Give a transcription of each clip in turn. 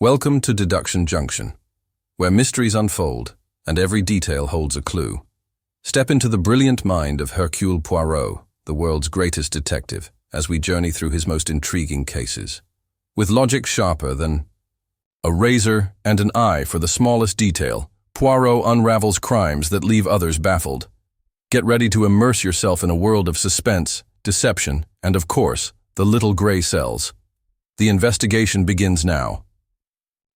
Welcome to Deduction Junction, where mysteries unfold and every detail holds a clue. Step into the brilliant mind of Hercule Poirot, the world's greatest detective, as we journey through his most intriguing cases. With logic sharper than a razor and an eye for the smallest detail, Poirot unravels crimes that leave others baffled. Get ready to immerse yourself in a world of suspense, deception, and of course, the little gray cells. The investigation begins now.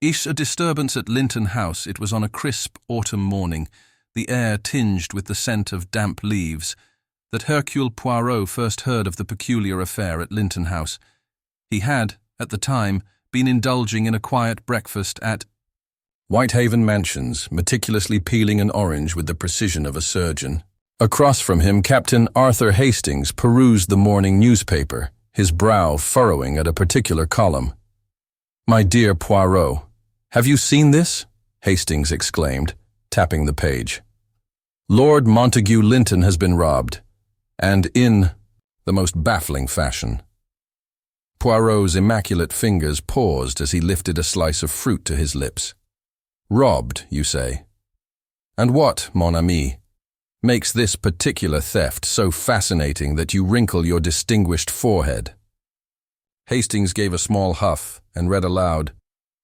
A disturbance at Linton House. It was on a crisp autumn morning, the air tinged with the scent of damp leaves, that Hercule Poirot first heard of the peculiar affair at Linton House. He had, at the time, been indulging in a quiet breakfast at Whitehaven Mansions, meticulously peeling an orange with the precision of a surgeon. Across from him, Captain Arthur Hastings perused the morning newspaper, his brow furrowing at a particular column. "My dear Poirot, have you seen this?" Hastings exclaimed, tapping the page. "Lord Montague Linton has been robbed, and in the most baffling fashion." Poirot's immaculate fingers paused as he lifted a slice of fruit to his lips. "Robbed, you say? And what, mon ami, makes this particular theft so fascinating that you wrinkle your distinguished forehead?" Hastings gave a small huff and read aloud,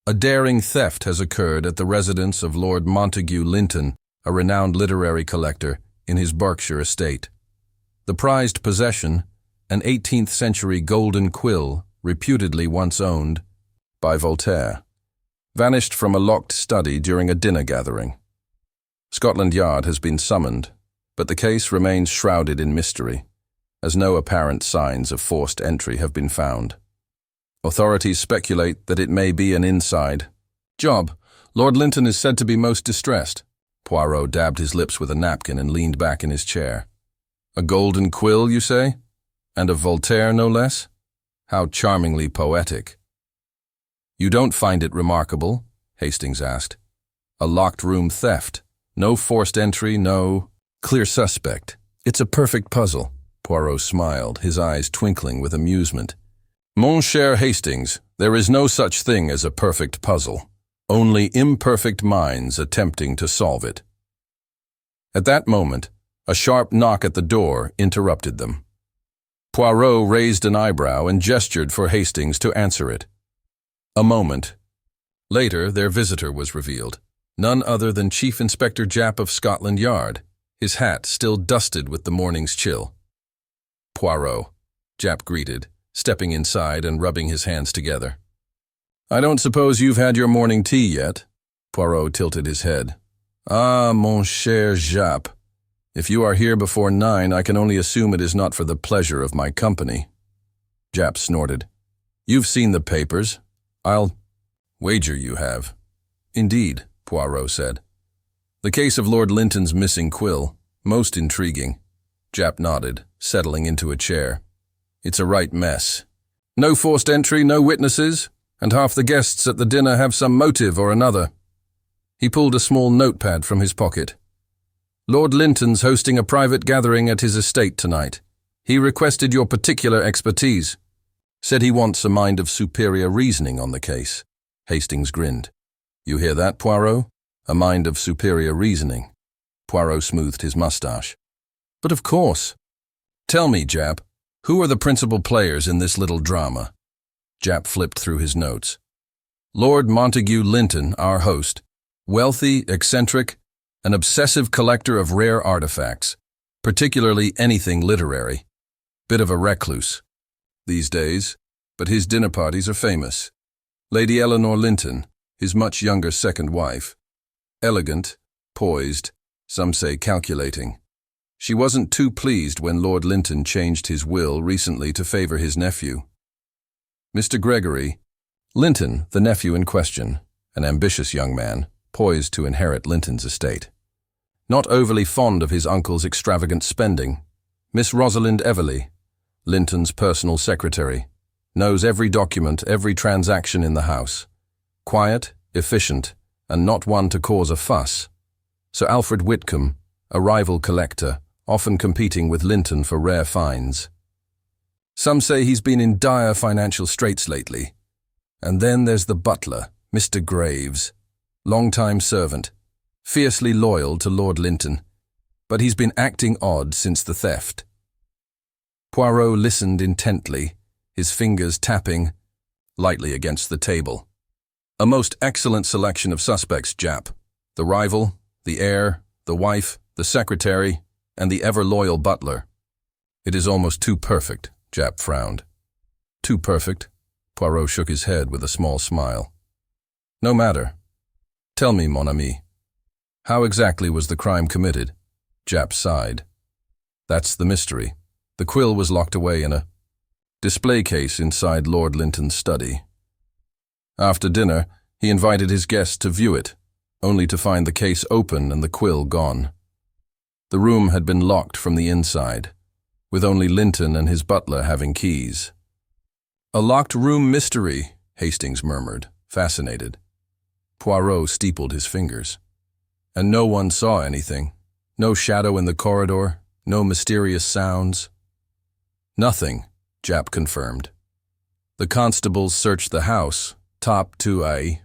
"A daring theft has occurred at the residence of Lord Montague Linton, a renowned literary collector, in his Berkshire estate. The prized possession, an 18th-century Golden Quill, reputedly once owned by Voltaire, vanished from a locked study during a dinner gathering. Scotland Yard has been summoned, but the case remains shrouded in mystery, as no apparent signs of forced entry have been found. Authorities speculate that it may be an inside job. Lord Linton is said to be most distressed." Poirot dabbed his lips with a napkin and leaned back in his chair. "A Golden Quill, you say? And of Voltaire, no less? How charmingly poetic." "You don't find it remarkable?" Hastings asked. "A locked room theft. No forced entry, no clear suspect. It's a perfect puzzle." Poirot smiled, his eyes twinkling with amusement. "Mon cher Hastings, there is no such thing as a perfect puzzle. Only imperfect minds attempting to solve it." At that moment, a sharp knock at the door interrupted them. Poirot raised an eyebrow and gestured for Hastings to answer it. A moment later, their visitor was revealed, none other than Chief Inspector Japp of Scotland Yard, his hat still dusted with the morning's chill. "Poirot," Japp greeted, stepping inside and rubbing his hands together. "I don't suppose you've had your morning tea yet?" Poirot tilted his head. "Ah, mon cher Japp. If you are here before 9, I can only assume it is not for the pleasure of my company." Japp snorted. "You've seen the papers. I'll wager you have." "Indeed," Poirot said. "The case of Lord Linton's missing quill, most intriguing." Japp nodded, settling into a chair. "It's a right mess. No forced entry, no witnesses, and half the guests at the dinner have some motive or another." He pulled a small notepad from his pocket. "Lord Linton's hosting a private gathering at his estate tonight. He requested your particular expertise. Said he wants a mind of superior reasoning on the case." Hastings grinned. "You hear that, Poirot? A mind of superior reasoning." Poirot smoothed his mustache. "But of course. Tell me, Japp, who are the principal players in this little drama?" Japp flipped through his notes. "Lord Montague Linton, our host. Wealthy, eccentric, an obsessive collector of rare artifacts, particularly anything literary. Bit of a recluse these days, but his dinner parties are famous. Lady Eleanor Linton, his much younger second wife. Elegant, poised, some say calculating. She wasn't too pleased when Lord Linton changed his will recently to favor his nephew. Mr. Gregory Linton, the nephew in question, an ambitious young man, poised to inherit Linton's estate. Not overly fond of his uncle's extravagant spending. Miss Rosalind Everley, Linton's personal secretary, knows every document, every transaction in the house. Quiet, efficient, and not one to cause a fuss. Sir Alfred Whitcomb, a rival collector, often competing with Linton for rare finds. Some say he's been in dire financial straits lately. And then there's the butler, Mr. Graves. Long-time servant. Fiercely loyal to Lord Linton. But he's been acting odd since the theft. Poirot listened intently, his fingers tapping lightly against the table. A most excellent selection of suspects, Jap. The rival, the heir, the wife, the secretary, and the ever-loyal butler. It is almost too perfect, Jap frowned. Too perfect? Poirot shook his head with a small smile. No matter. Tell me, mon ami, how exactly was the crime committed? Jap sighed. That's the mystery. The quill was locked away in a display case inside Lord Linton's study. After dinner, he invited his guests to view it, only to find the case open and the quill gone. The room had been locked from the inside, with only Linton and his butler having keys. A locked room mystery, Hastings murmured, fascinated. Poirot steepled his fingers. And no one saw anything. No shadow in the corridor, no mysterious sounds. Nothing, Jap confirmed. The constables searched the house, top to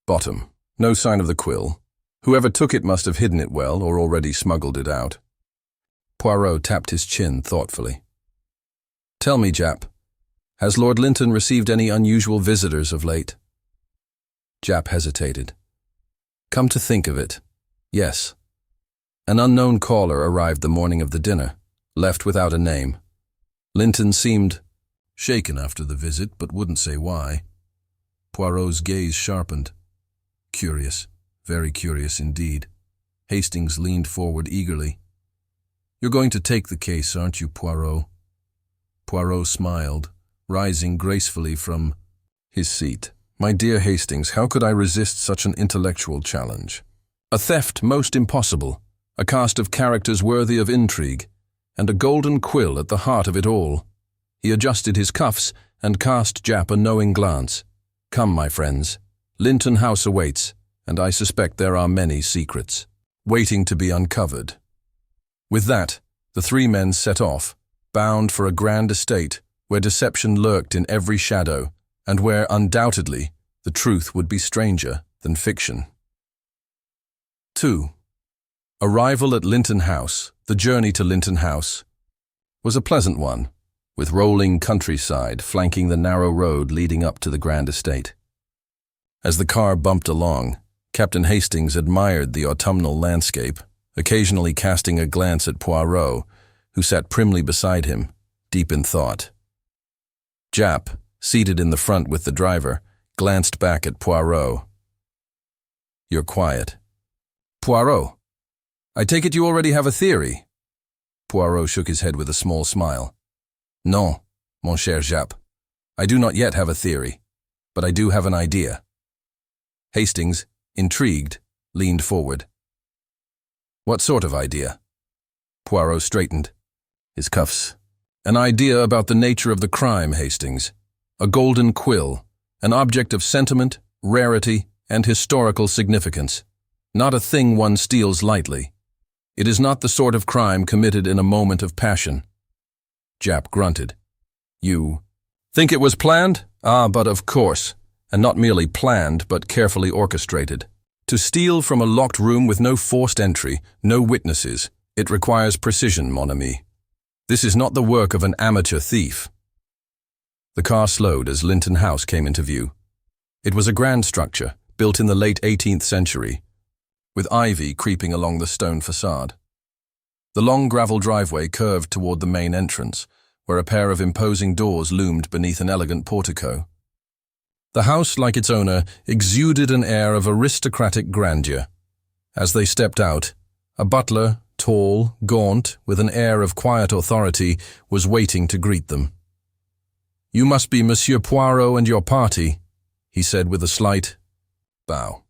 bottom. No sign of the quill. Whoever took it must have hidden it well or already smuggled it out. Poirot tapped his chin thoughtfully. Tell me, Jap, has Lord Linton received any unusual visitors of late? Jap hesitated. Come to think of it, yes. An unknown caller arrived the morning of the dinner, left without a name. Linton seemed shaken after the visit, but wouldn't say why. Poirot's gaze sharpened. Curious, very curious indeed. Hastings leaned forward eagerly. You're going to take the case, aren't you, Poirot? Poirot smiled, rising gracefully from his seat. My dear Hastings, how could I resist such an intellectual challenge? A theft most impossible, a cast of characters worthy of intrigue, and a golden quill at the heart of it all. He adjusted his cuffs and cast Jap a knowing glance. Come, my friends. Linton House awaits, and I suspect there are many secrets, waiting to be uncovered. With that, the three men set off, bound for a grand estate where deception lurked in every shadow, and where, undoubtedly, the truth would be stranger than fiction. 2. Arrival at Linton House, the journey to Linton House, was a pleasant one, with rolling countryside flanking the narrow road leading up to the grand estate. As the car bumped along, Captain Hastings admired the autumnal landscape, occasionally casting a glance at Poirot, who sat primly beside him, deep in thought. Jap, seated in the front with the driver, glanced back at Poirot. You're quiet. Poirot, I take it you already have a theory? Poirot shook his head with a small smile. Non, mon cher Jap. I do not yet have a theory, but I do have an idea. Hastings, intrigued, leaned forward. What sort of idea? Poirot straightened, his cuffs. An idea about the nature of the crime, Hastings. A golden quill, an object of sentiment, rarity, and historical significance. Not a thing one steals lightly. It is not the sort of crime committed in a moment of passion. Jap grunted. You think it was planned? Ah, but of course. And not merely planned, but carefully orchestrated. To steal from a locked room with no forced entry, no witnesses, it requires precision, mon ami. This is not the work of an amateur thief. The car slowed as Linton House came into view. It was a grand structure, built in the late 18th century, with ivy creeping along the stone facade. The long gravel driveway curved toward the main entrance, where a pair of imposing doors loomed beneath an elegant portico. The house, like its owner, exuded an air of aristocratic grandeur. As they stepped out, a butler, tall, gaunt, with an air of quiet authority, was waiting to greet them. You must be Monsieur Poirot and your party, he said with a slight bow.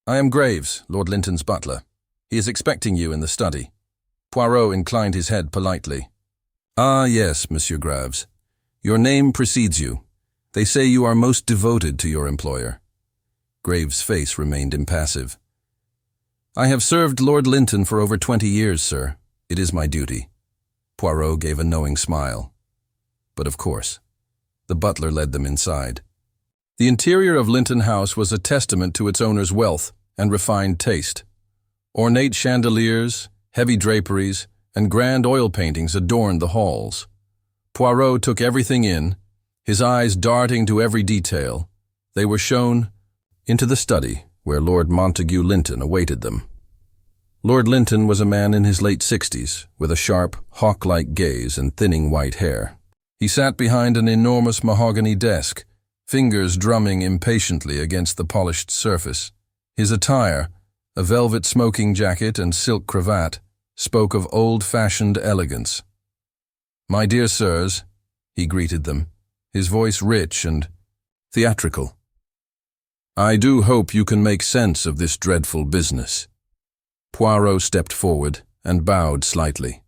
I am Graves, Lord Linton's butler. He is expecting you in the study. Poirot inclined his head politely. Ah, yes, Monsieur Graves. Your name precedes you. They say you are most devoted to your employer. Graves' face remained impassive. I have served Lord Linton for over 20 years, sir. It is my duty. Poirot gave a knowing smile. But of course. The butler led them inside. The interior of Linton House was a testament to its owner's wealth and refined taste. Ornate chandeliers, heavy draperies, and grand oil paintings adorned the halls. Poirot took everything in, his eyes darting to every detail. They were shown into the study, where Lord Montague Linton awaited them. Lord Linton was a man in his late 60s, with a sharp, hawk-like gaze and thinning white hair. He sat behind an enormous mahogany desk, fingers drumming impatiently against the polished surface. His attire, a velvet smoking jacket and silk cravat, spoke of old-fashioned elegance. "My dear sirs," he greeted them, his voice rich and theatrical. "I do hope you can make sense of this dreadful business." Poirot stepped forward and bowed slightly.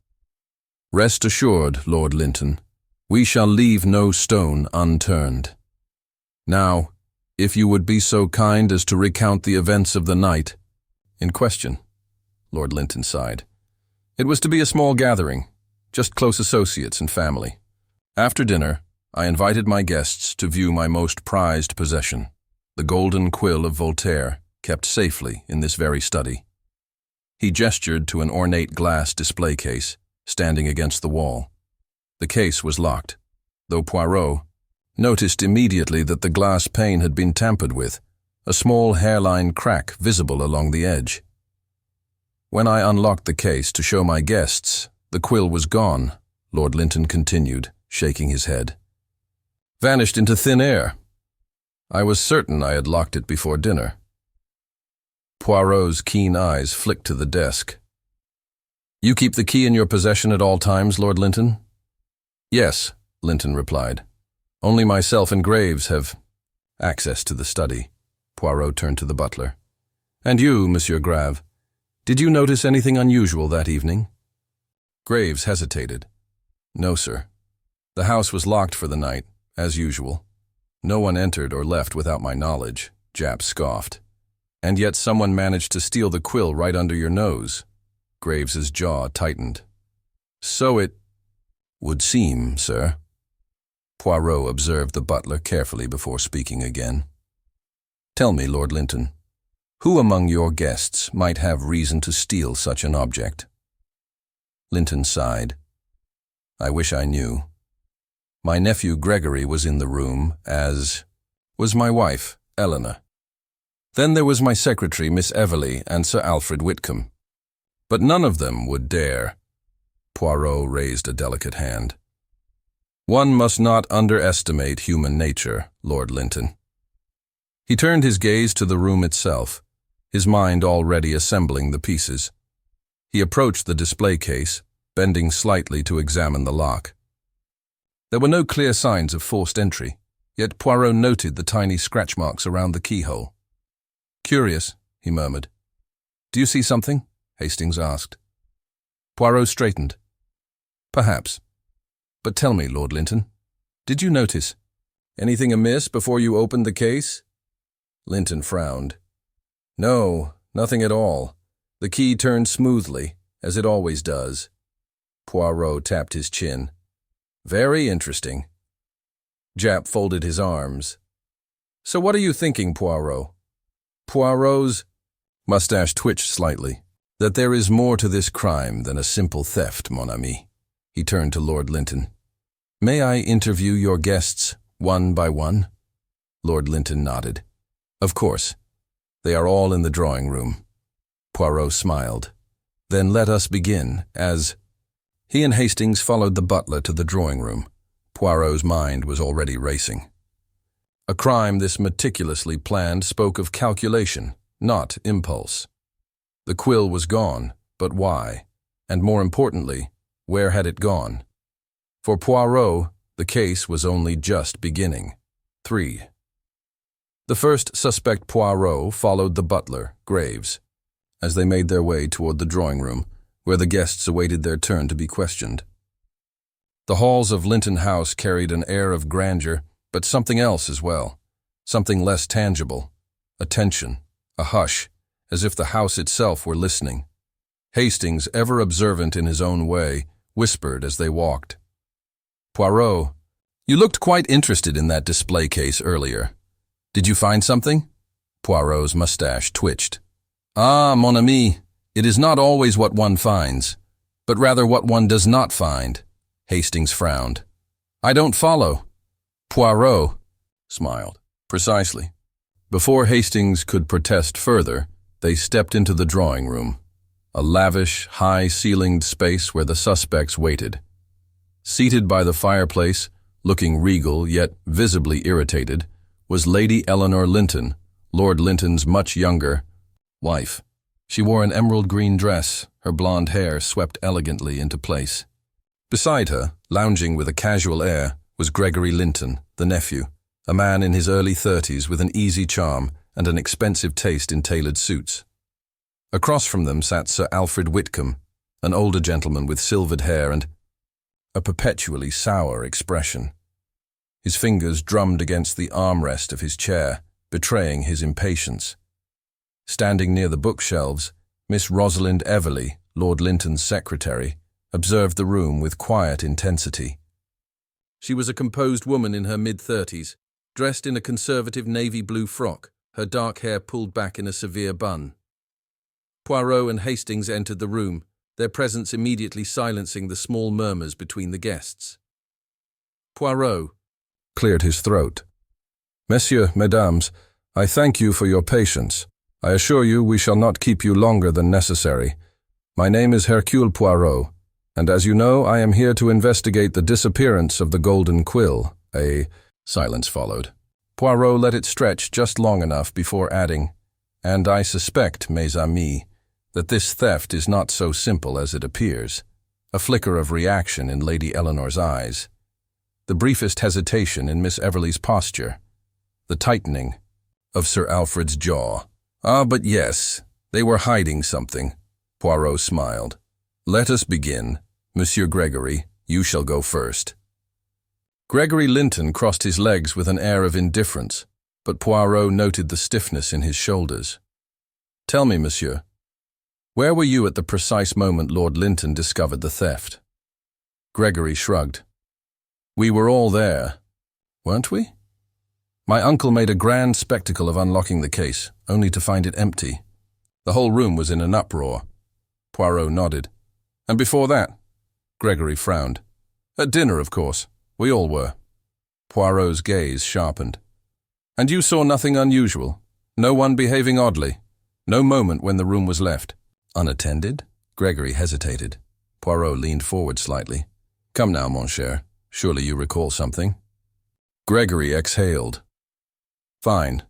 "Rest assured, Lord Linton, we shall leave no stone unturned. Now, if you would be so kind as to recount the events of the night in question." Lord Linton sighed. "It was to be a small gathering, just close associates and family. After dinner, I invited my guests to view my most prized possession, the Golden Quill of Voltaire, kept safely in this very study." He gestured to an ornate glass display case, standing against the wall. The case was locked, though Poirot noticed immediately that the glass pane had been tampered with, a small hairline crack visible along the edge. "When I unlocked the case to show my guests, the quill was gone," Lord Linton continued, shaking his head. "Vanished into thin air. I was certain I had locked it before dinner." Poirot's keen eyes flicked to the desk. "You keep the key in your possession at all times, Lord Linton?" "Yes," Linton replied. "Only myself and Graves have access to the study." Poirot turned to the butler. "And you, Monsieur Grave, did you notice anything unusual that evening?" Graves hesitated. "No, sir. The house was locked for the night, as usual. No one entered or left without my knowledge," Japp scoffed. "And yet someone managed to steal the quill right under your nose." Graves's jaw tightened. "So it would seem, sir." Poirot observed the butler carefully before speaking again. "Tell me, Lord Linton, who among your guests might have reason to steal such an object?" Linton sighed. "I wish I knew. My nephew Gregory was in the room, as was my wife, Eleanor. Then there was my secretary, Miss Everleigh, and Sir Alfred Whitcomb. But none of them would dare." Poirot raised a delicate hand. "One must not underestimate human nature, Lord Linton." He turned his gaze to the room itself, his mind already assembling the pieces. He approached the display case, bending slightly to examine the lock. There were no clear signs of forced entry, yet Poirot noted the tiny scratch marks around the keyhole. "Curious," he murmured. "Do you see something?" Hastings asked. Poirot straightened. "Perhaps. But tell me, Lord Linton, did you notice anything amiss before you opened the case?" Linton frowned. "No, nothing at all. The key turned smoothly, as it always does." Poirot tapped his chin. "Very interesting." Japp folded his arms. "So what are you thinking, Poirot?" Poirot's mustache twitched slightly. "That there is more to this crime than a simple theft, mon ami." He turned to Lord Linton. "May I interview your guests one by one?" Lord Linton nodded. "Of course. They are all in the drawing room." Poirot smiled. "Then let us begin, as—" He and Hastings followed the butler to the drawing room. Poirot's mind was already racing. A crime this meticulously planned spoke of calculation, not impulse. The quill was gone, but why? And more importantly, where had it gone? For Poirot, the case was only just beginning. 3. The first suspect, Poirot, followed the butler, Graves, as they made their way toward the drawing room, where the guests awaited their turn to be questioned. The halls of Linton House carried an air of grandeur, but something else as well, something less tangible, a tension, a hush, as if the house itself were listening. Hastings, ever observant in his own way, whispered as they walked. "Poirot, you looked quite interested in that display case earlier. Did you find something? Poirot's mustache twitched. Ah, mon ami, it is not always what one finds, but rather what one does not find. Hastings frowned. I don't follow. Poirot smiled. Precisely. Before Hastings could protest further, they stepped into the drawing room, a lavish, high-ceilinged space where the suspects waited. Seated by the fireplace, looking regal yet visibly irritated, was Lady Eleanor Linton, Lord Linton's much younger wife. She wore an emerald green dress, her blonde hair swept elegantly into place. Beside her, lounging with a casual air, was Gregory Linton, the nephew, a man in his early 30s with an easy charm and an expensive taste in tailored suits. Across from them sat Sir Alfred Whitcomb, an older gentleman with silvered hair and a perpetually sour expression. His fingers drummed against the armrest of his chair, betraying his impatience. Standing near the bookshelves, Miss Rosalind Everley, Lord Linton's secretary, observed the room with quiet intensity. She was a composed woman in her mid-30s, dressed in a conservative navy blue frock, her dark hair pulled back in a severe bun. Poirot and Hastings entered the room, their presence immediately silencing the small murmurs between the guests. Poirot cleared his throat. Messieurs, mesdames, I thank you for your patience. I assure you we shall not keep you longer than necessary. My name is Hercule Poirot, and as you know, I am here to investigate the disappearance of the Golden Quill. A silence followed. Poirot let it stretch just long enough before adding, and I suspect, mes amis, that this theft is not so simple as it appears. A flicker of reaction in Lady Eleanor's eyes. The briefest hesitation in Miss Everley's posture. The tightening of Sir Alfred's jaw. Ah, but yes, they were hiding something. Poirot smiled. Let us begin. Monsieur Gregory, you shall go first. Gregory Linton crossed his legs with an air of indifference, but Poirot noted the stiffness in his shoulders. Tell me, monsieur, where were you at the precise moment Lord Linton discovered the theft? Gregory shrugged. We were all there, weren't we? My uncle made a grand spectacle of unlocking the case, only to find it empty. The whole room was in an uproar. Poirot nodded. And before that? Gregory frowned. At dinner, of course. We all were. Poirot's gaze sharpened. And you saw nothing unusual? No one behaving oddly? No moment when the room was left? Unattended? Gregory hesitated. Poirot leaned forward slightly. Come now, mon cher. Surely you recall something? Gregory exhaled. Fine.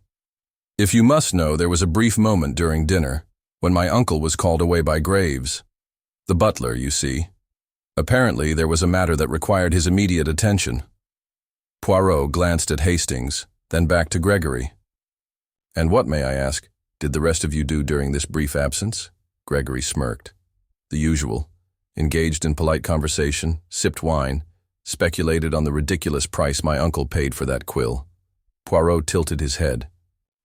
If you must know, there was a brief moment during dinner when my uncle was called away by Graves. The butler, you see. Apparently, there was a matter that required his immediate attention. Poirot glanced at Hastings, then back to Gregory. And what, may I ask, did the rest of you do during this brief absence? Gregory smirked. The usual. Engaged in polite conversation, sipped wine, speculated on the ridiculous price my uncle paid for that quill. Poirot tilted his head.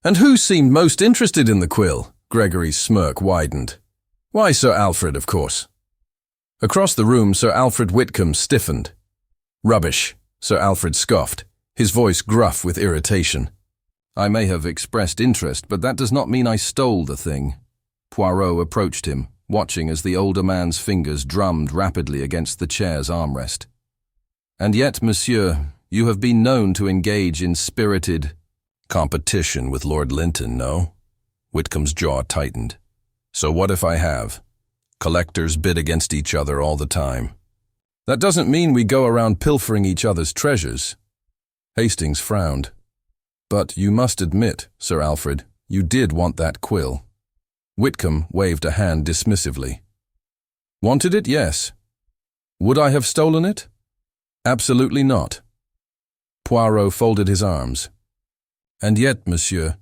And who seemed most interested in the quill? Gregory's smirk widened. Why, Sir Alfred, of course. Across the room, Sir Alfred Whitcomb stiffened. Rubbish, Sir Alfred scoffed, his voice gruff with irritation. I may have expressed interest, but that does not mean I stole the thing. Poirot approached him, watching as the older man's fingers drummed rapidly against the chair's armrest. And yet, monsieur, you have been known to engage in spirited competition with Lord Linton, no? Whitcomb's jaw tightened. So what if I have? Collectors bid against each other all the time. That doesn't mean we go around pilfering each other's treasures. Hastings frowned. But you must admit, Sir Alfred, you did want that quill. Whitcomb waved a hand dismissively. Wanted it, yes. Would I have stolen it? Absolutely not. Poirot folded his arms. And yet, monsieur,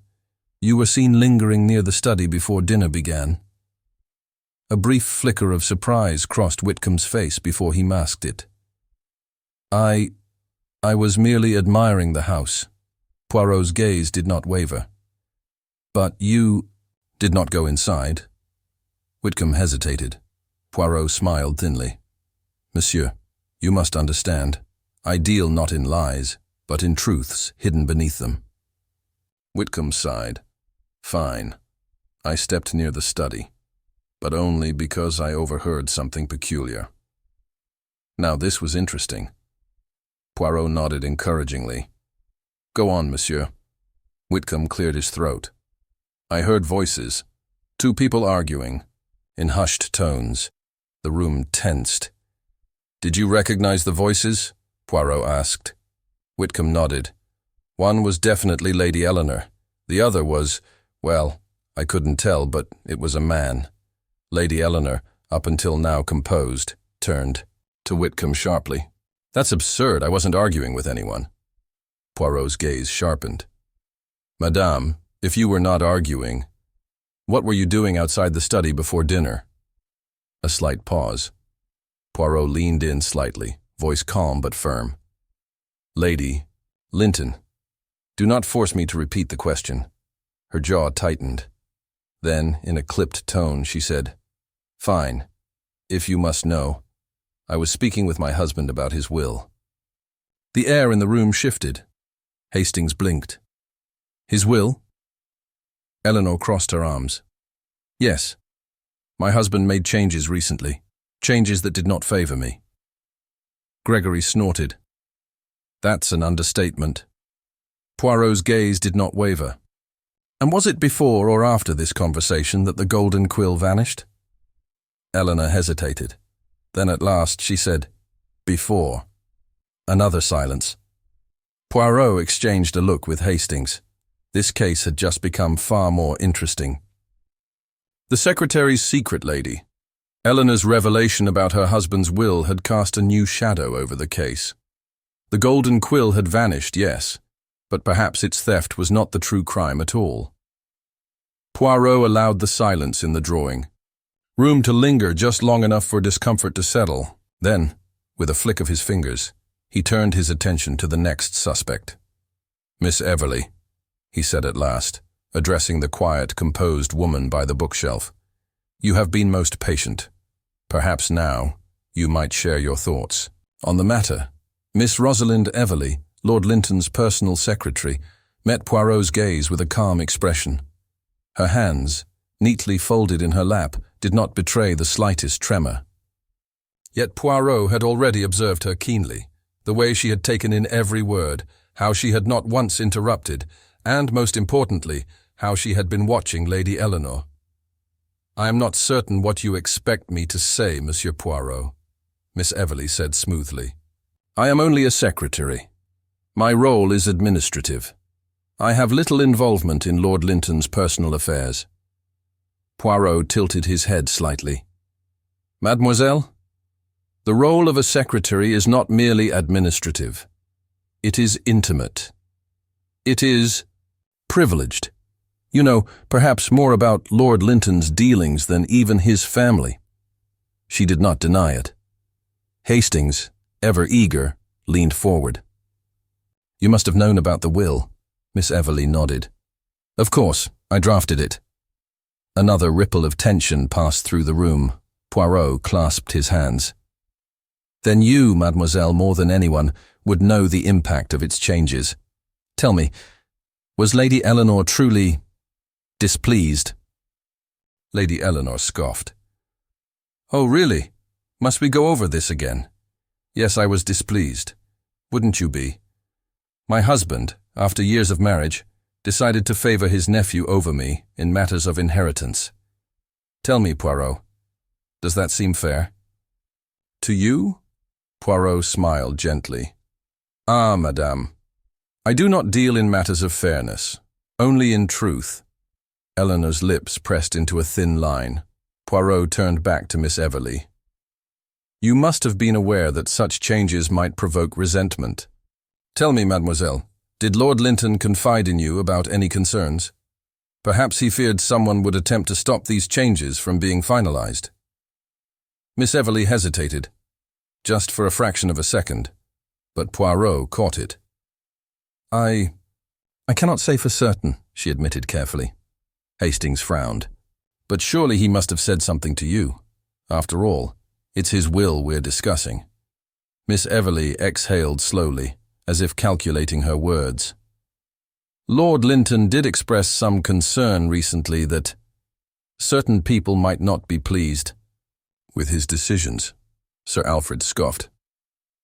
you were seen lingering near the study before dinner began. A brief flicker of surprise crossed Whitcomb's face before he masked it. I was merely admiring the house. Poirot's gaze did not waver. But you did not go inside? Whitcomb hesitated. Poirot smiled thinly. Monsieur, you must understand, I deal not in lies, but in truths hidden beneath them. Whitcomb sighed. Fine. I stepped near the study, but only because I overheard something peculiar. Now this was interesting. Poirot nodded encouragingly. Go on, monsieur. Whitcomb cleared his throat. I heard voices, 2 people arguing, in hushed tones. The room tensed. Did you recognize the voices? Poirot asked. Whitcomb nodded. One was definitely Lady Eleanor. The other was, well, I couldn't tell, but it was a man. Lady Eleanor, up until now composed, turned to Whitcomb sharply. That's absurd. I wasn't arguing with anyone. Poirot's gaze sharpened. Madame, if you were not arguing, what were you doing outside the study before dinner? A slight pause. Poirot leaned in slightly, voice calm but firm. Lady Linton, do not force me to repeat the question. Her jaw tightened. Then, in a clipped tone, she said, Fine. If you must know, I was speaking with my husband about his will. The air in the room shifted. Hastings blinked. His will? Eleanor crossed her arms. Yes. My husband made changes recently. Changes that did not favor me. Gregory snorted. That's an understatement. Poirot's gaze did not waver. And was it before or after this conversation that the Golden Quill vanished? Eleanor hesitated. Then at last she said, Before. Another silence. Poirot exchanged a look with Hastings. This case had just become far more interesting. The secretary's secret lady. Eleanor's revelation about her husband's will had cast a new shadow over the case. The Golden Quill had vanished, yes, but perhaps its theft was not the true crime at all. Poirot allowed the silence in the drawing. Room to linger just long enough for discomfort to settle. Then, with a flick of his fingers, he turned his attention to the next suspect. Miss Everly, he said at last, addressing the quiet, composed woman by the bookshelf. You have been most patient. Perhaps now you might share your thoughts on the matter. Miss Rosalind Everly, Lord Linton's personal secretary, met Poirot's gaze with a calm expression. Her hands, neatly folded in her lap, did not betray the slightest tremor. Yet Poirot had already observed her keenly, the way she had taken in every word, how she had not once interrupted, and, most importantly, how she had been watching Lady Eleanor. I am not certain what you expect me to say, Monsieur Poirot, Miss Everly said smoothly. I am only a secretary. My role is administrative. I have little involvement in Lord Linton's personal affairs. Poirot tilted his head slightly. Mademoiselle, the role of a secretary is not merely administrative. It is intimate. It is privileged. You know, perhaps more about Lord Linton's dealings than even his family. She did not deny it. Hastings, ever eager, leaned forward. You must have known about the will. Miss Everly nodded. Of course, I drafted it. Another ripple of tension passed through the room. Poirot clasped his hands. Then you, mademoiselle, more than anyone, would know the impact of its changes. Tell me, was Lady Eleanor truly displeased? Lady Eleanor scoffed. Oh, really? Must we go over this again? Yes, I was displeased. Wouldn't you be? My husband, after years of marriage, decided to favor his nephew over me in matters of inheritance. Tell me, Poirot, does that seem fair? To you? Poirot smiled gently. Ah, madame, I do not deal in matters of fairness, only in truth. Eleanor's lips pressed into a thin line. Poirot turned back to Miss Everly. You must have been aware that such changes might provoke resentment. Tell me, mademoiselle, did Lord Linton confide in you about any concerns? Perhaps he feared someone would attempt to stop these changes from being finalized. Miss Everly hesitated, just for a fraction of a second, but Poirot caught it. I cannot say for certain, she admitted carefully. Hastings frowned. But surely he must have said something to you. After all, it's his will we're discussing. Miss Everly exhaled slowly, as if calculating her words. Lord Linton did express some concern recently that certain people might not be pleased with his decisions. Sir Alfred scoffed.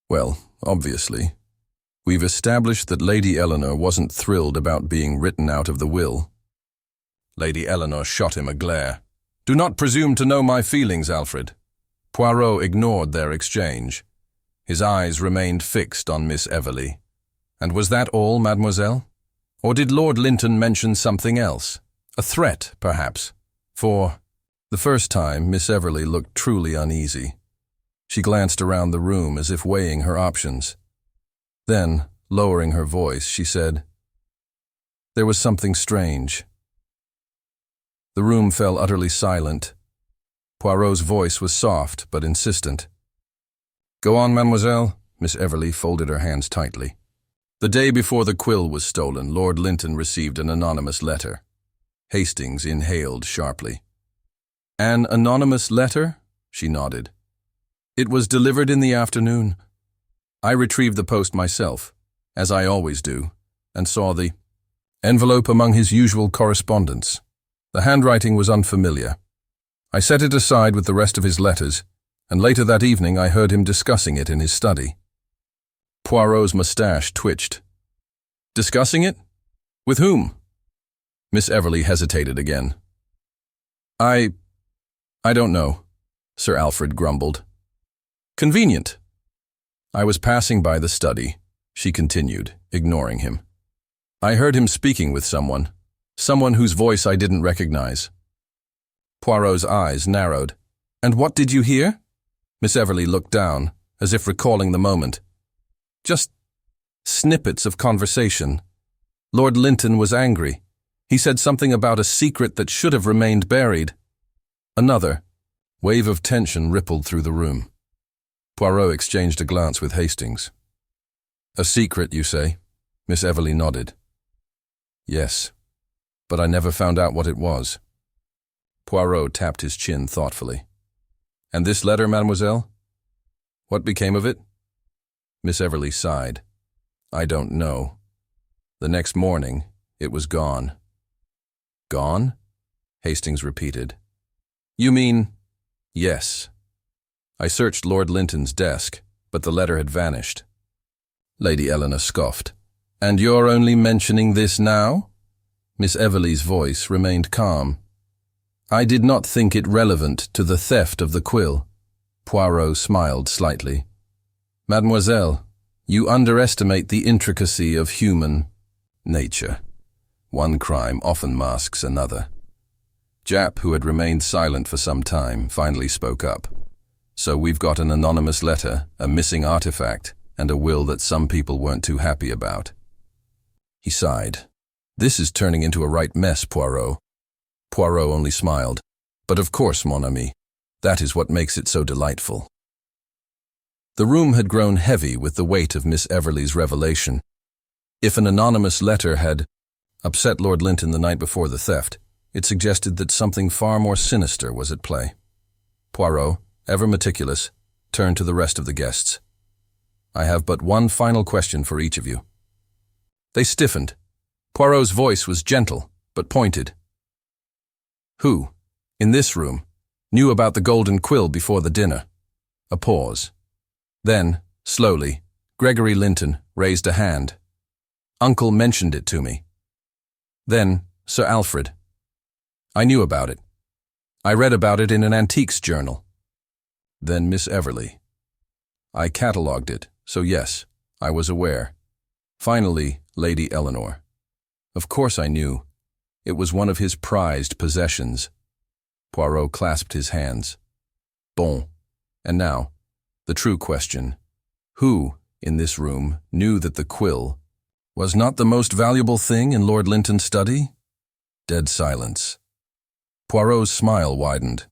Well, obviously. We've established that Lady Eleanor wasn't thrilled about being written out of the will. Lady Eleanor shot him a glare. Do not presume to know my feelings, Alfred. Poirot ignored their exchange. His eyes remained fixed on Miss Everly. And was that all, mademoiselle? Or did Lord Linton mention something else? A threat, perhaps? For the first time, Miss Everly looked truly uneasy. She glanced around the room as if weighing her options. Then, lowering her voice, she said, "There was something strange." The room fell utterly silent. Poirot's voice was soft but insistent. "Go on, mademoiselle." Miss Everly folded her hands tightly. The day before the quill was stolen, Lord Linton received an anonymous letter. Hastings inhaled sharply. "An anonymous letter?" She nodded. "It was delivered in the afternoon. I retrieved the post myself, as I always do, and saw the envelope among his usual correspondence. The handwriting was unfamiliar. I set it aside with the rest of his letters, and later that evening I heard him discussing it in his study." Poirot's moustache twitched. "Discussing it? With whom?" Miss Everly hesitated again. I don't know," Sir Alfred grumbled. "Convenient." "I was passing by the study," she continued, ignoring him. "I heard him speaking with someone whose voice I didn't recognize." Poirot's eyes narrowed. "And what did you hear?" Miss Everly looked down, as if recalling the moment. "Just snippets of conversation. Lord Linton was angry. He said something about a secret that should have remained buried." Another wave of tension rippled through the room. Poirot exchanged a glance with Hastings. "A secret, you say?" Miss Everly nodded. "Yes, but I never found out what it was." Poirot tapped his chin thoughtfully. "And this letter, mademoiselle? What became of it?" Miss Everly sighed. "I don't know. The next morning, it was gone." "Gone?" Hastings repeated. "You mean—" "Yes. I searched Lord Linton's desk, but the letter had vanished." Lady Eleanor scoffed. "And you're only mentioning this now?" Miss Everly's voice remained calm. "I did not think it relevant to the theft of the quill." Poirot smiled slightly. "Mademoiselle, you underestimate the intricacy of human nature. One crime often masks another." Japp, who had remained silent for some time, finally spoke up. "So we've got an anonymous letter, a missing artifact, and a will that some people weren't too happy about." He sighed. "This is turning into a right mess, Poirot." Poirot only smiled. "But of course, mon ami, that is what makes it so delightful." The room had grown heavy with the weight of Miss Everly's revelation. If an anonymous letter had upset Lord Linton the night before the theft, it suggested that something far more sinister was at play. Poirot, ever meticulous, turned to the rest of the guests. "I have but one final question for each of you." They stiffened. Poirot's voice was gentle, but pointed. "Who, in this room, knew about the Golden Quill before the dinner?" A pause. Then, slowly, Gregory Linton raised a hand. "Uncle mentioned it to me." Then, Sir Alfred. "I knew about it. I read about it in an antiques journal." Then Miss Everly. "I catalogued it, so yes, I was aware." Finally, Lady Eleanor. "Of course I knew. It was one of his prized possessions." Poirot clasped his hands. "Bon. And now, the true question. Who, in this room, knew that the quill was not the most valuable thing in Lord Linton's study?" Dead silence. Poirot's smile widened.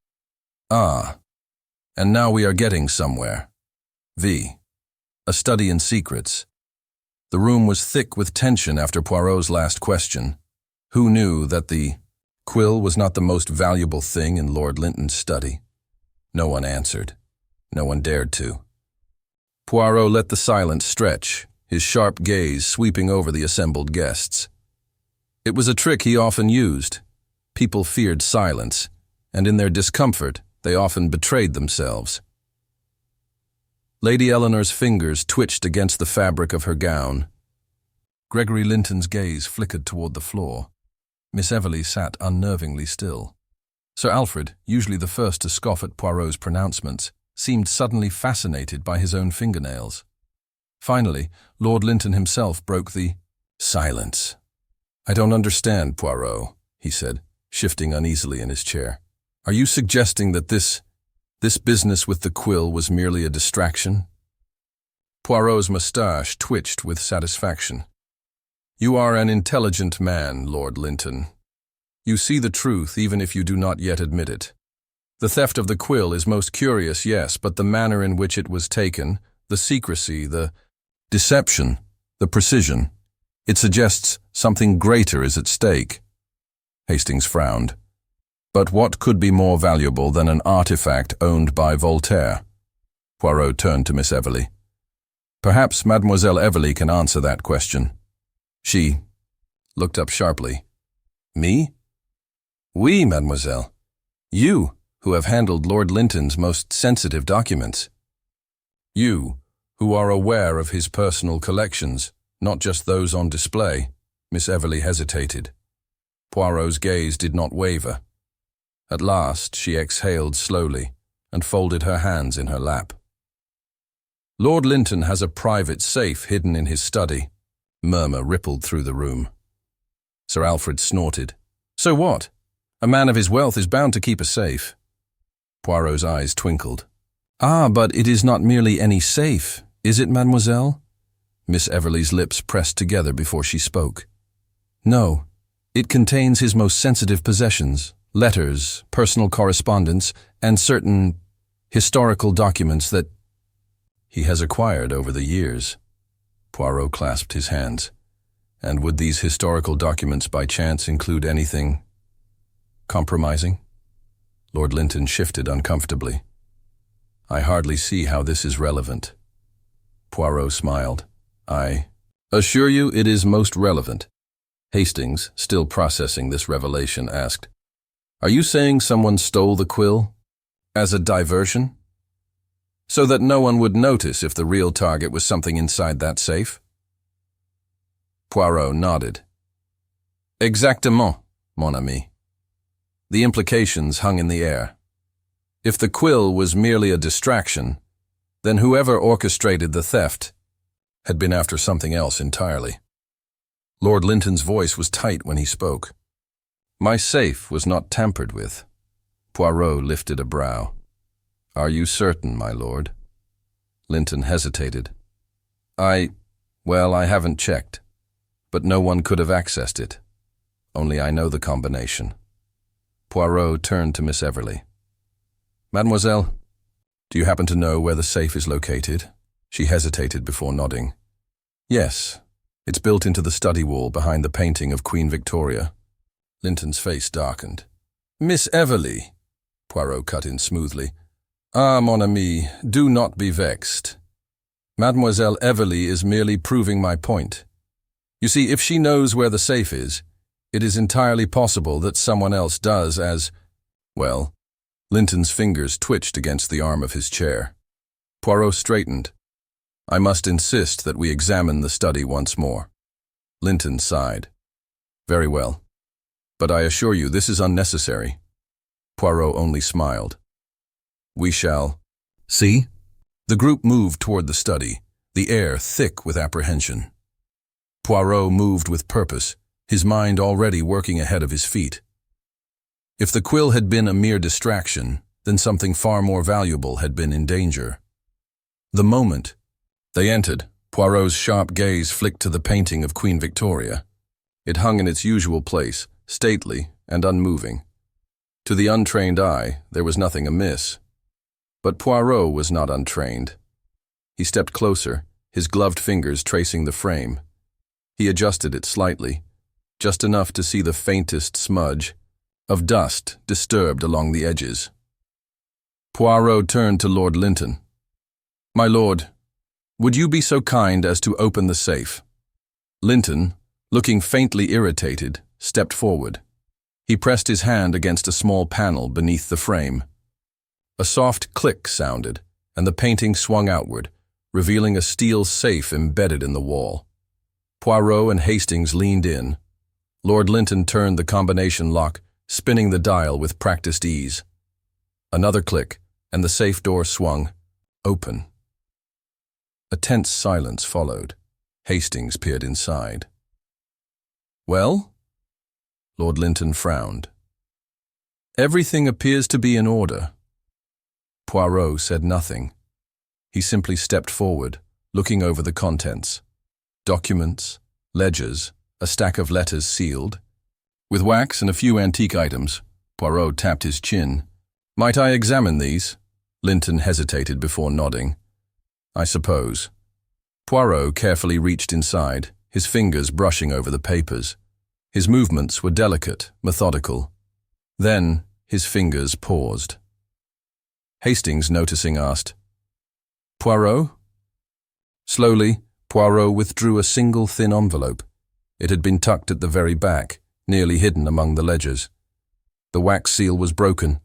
"Ah, and now we are getting somewhere. V. A study in secrets." The room was thick with tension after Poirot's last question. Who knew that the quill was not the most valuable thing in Lord Linton's study? No one answered. No one dared to. Poirot let the silence stretch, his sharp gaze sweeping over the assembled guests. It was a trick he often used. People feared silence, and in their discomfort, they often betrayed themselves. Lady Eleanor's fingers twitched against the fabric of her gown. Gregory Linton's gaze flickered toward the floor. Miss Everly sat unnervingly still. Sir Alfred, usually the first to scoff at Poirot's pronouncements, seemed suddenly fascinated by his own fingernails. Finally, Lord Linton himself broke the silence. "I don't understand, Poirot," he said, shifting uneasily in his chair. "Are you suggesting that this business with the quill was merely a distraction?" Poirot's moustache twitched with satisfaction. "You are an intelligent man, Lord Linton. You see the truth even if you do not yet admit it. The theft of the quill is most curious, yes, but the manner in which it was taken, the secrecy, the deception, the precision, it suggests something greater is at stake." Hastings frowned. "But what could be more valuable than an artifact owned by Voltaire?" Poirot turned to Miss Everly. "Perhaps Mademoiselle Everly can answer that question." She looked up sharply. "Me?" "Oui, mademoiselle. You, who have handled Lord Linton's most sensitive documents. You, who are aware of his personal collections, not just those on display." Miss Everly hesitated. Poirot's gaze did not waver. At last she exhaled slowly and folded her hands in her lap. "Lord Linton has a private safe hidden in his study." Murmur rippled through the room. Sir Alfred snorted. "So what? A man of his wealth is bound to keep a safe." Poirot's eyes twinkled. "Ah, but it is not merely any safe, is it, mademoiselle?" Miss Everly's lips pressed together before she spoke. "No, it contains his most sensitive possessions, letters, personal correspondence, and certain historical documents that he has acquired over the years." Poirot clasped his hands. "And would these historical documents by chance include anything compromising?" Lord Linton shifted uncomfortably. "I hardly see how this is relevant." Poirot smiled. "I assure you it is most relevant." Hastings, still processing this revelation, asked, "Are you saying someone stole the quill? As a diversion? So that no one would notice if the real target was something inside that safe?" Poirot nodded. "Exactement, mon ami." The implications hung in the air. If the quill was merely a distraction, then whoever orchestrated the theft had been after something else entirely. Lord Linton's voice was tight when he spoke. "My safe was not tampered with." Poirot lifted a brow. "Are you certain, my lord?" Linton hesitated. I haven't checked, but no one could have accessed it. Only I know the combination." Poirot turned to Miss Everly. "Mademoiselle, do you happen to know where the safe is located?" She hesitated before nodding. "Yes, it's built into the study wall behind the painting of Queen Victoria." Linton's face darkened. "Miss Everly," Poirot cut in smoothly. "Ah, mon ami, do not be vexed. Mademoiselle Everly is merely proving my point. You see, if she knows where the safe is, it is entirely possible that someone else does as well." Linton's fingers twitched against the arm of his chair. Poirot straightened. "I must insist that we examine the study once more." Linton sighed. "Very well. But I assure you this is unnecessary." Poirot only smiled. "We shall see." The group moved toward the study, the air thick with apprehension. Poirot moved with purpose, his mind already working ahead of his feet. If the quill had been a mere distraction, then something far more valuable had been in danger. The moment they entered, Poirot's sharp gaze flicked to the painting of Queen Victoria. It hung in its usual place, stately and unmoving. To the untrained eye, there was nothing amiss. But Poirot was not untrained. He stepped closer, his gloved fingers tracing the frame. He adjusted it slightly, just enough to see the faintest smudge of dust disturbed along the edges. Poirot turned to Lord Linton. "My lord, would you be so kind as to open the safe?" Linton, looking faintly irritated, stepped forward. He pressed his hand against a small panel beneath the frame. A soft click sounded, and the painting swung outward, revealing a steel safe embedded in the wall. Poirot and Hastings leaned in. Lord Linton turned the combination lock, spinning the dial with practiced ease. Another click, and the safe door swung open. A tense silence followed. Hastings peered inside. "Well?" Lord Linton frowned. "Everything appears to be in order." Poirot said nothing. He simply stepped forward, looking over the contents. Documents, ledgers, a stack of letters sealed. With wax and a few antique items, Poirot tapped his chin. "Might I examine these?" Linton hesitated before nodding. "I suppose." Poirot carefully reached inside, his fingers brushing over the papers. His movements were delicate, methodical. Then his fingers paused. Hastings, noticing, asked, "Poirot?" Slowly, Poirot withdrew a single thin envelope. It had been tucked at the very back, nearly hidden among the ledgers. The wax seal was broken.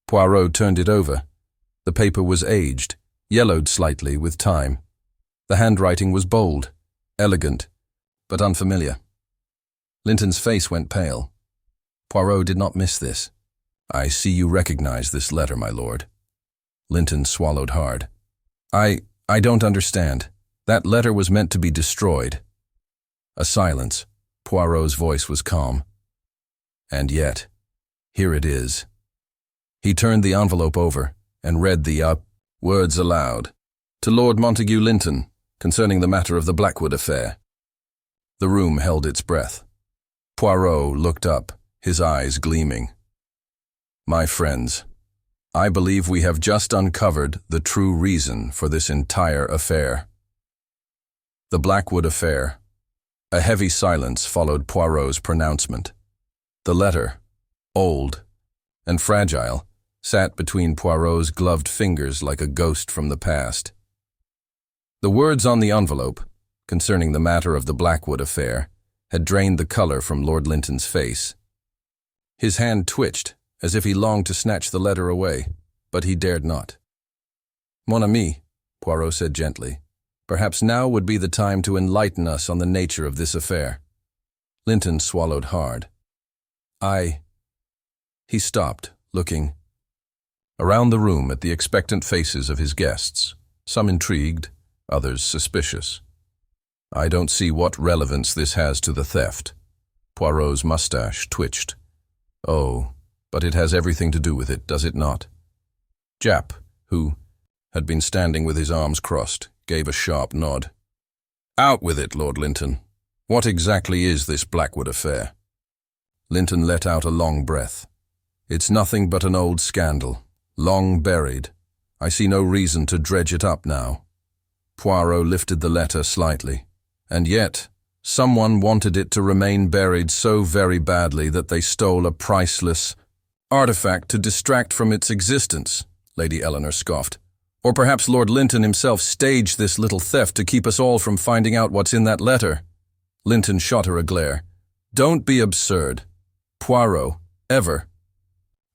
Poirot turned it over. The paper was aged, yellowed slightly with time. The handwriting was bold, elegant, but unfamiliar. Linton's face went pale. Poirot did not miss this. "I see you recognize this letter, my lord." Linton swallowed hard. I don't understand. That letter was meant to be destroyed." A silence. Poirot's voice was calm. "And yet, here it is." He turned the envelope over and read the words aloud. "To Lord Montague Linton, concerning the matter of the Blackwood affair." The room held its breath. Poirot looked up, his eyes gleaming. "My friends, I believe we have just uncovered the true reason for this entire affair." The Blackwood affair. A heavy silence followed Poirot's pronouncement. The letter, old and fragile, sat between Poirot's gloved fingers like a ghost from the past. The words on the envelope, concerning the matter of the Blackwood affair, had drained the color from Lord Linton's face. His hand twitched, as if he longed to snatch the letter away, but he dared not. "Mon ami," Poirot said gently, "perhaps now would be the time to enlighten us on the nature of this affair." Linton swallowed hard. He stopped, looking around the room at the expectant faces of his guests, some intrigued, others suspicious. "I don't see what relevance this has to the theft." Poirot's mustache twitched. "Oh, but it has everything to do with it, does it not?" Japp, who had been standing with his arms crossed, gave a sharp nod. "Out with it, Lord Linton. What exactly is this Blackwood affair?" Linton let out a long breath. "It's nothing but an old scandal, long buried. I see no reason to dredge it up now." Poirot lifted the letter slightly. "And yet, someone wanted it to remain buried so very badly that they stole a priceless artifact to distract from its existence," Lady Eleanor scoffed. "Or perhaps Lord Linton himself staged this little theft to keep us all from finding out what's in that letter." Linton shot her a glare. "Don't be absurd. Poirot, ever."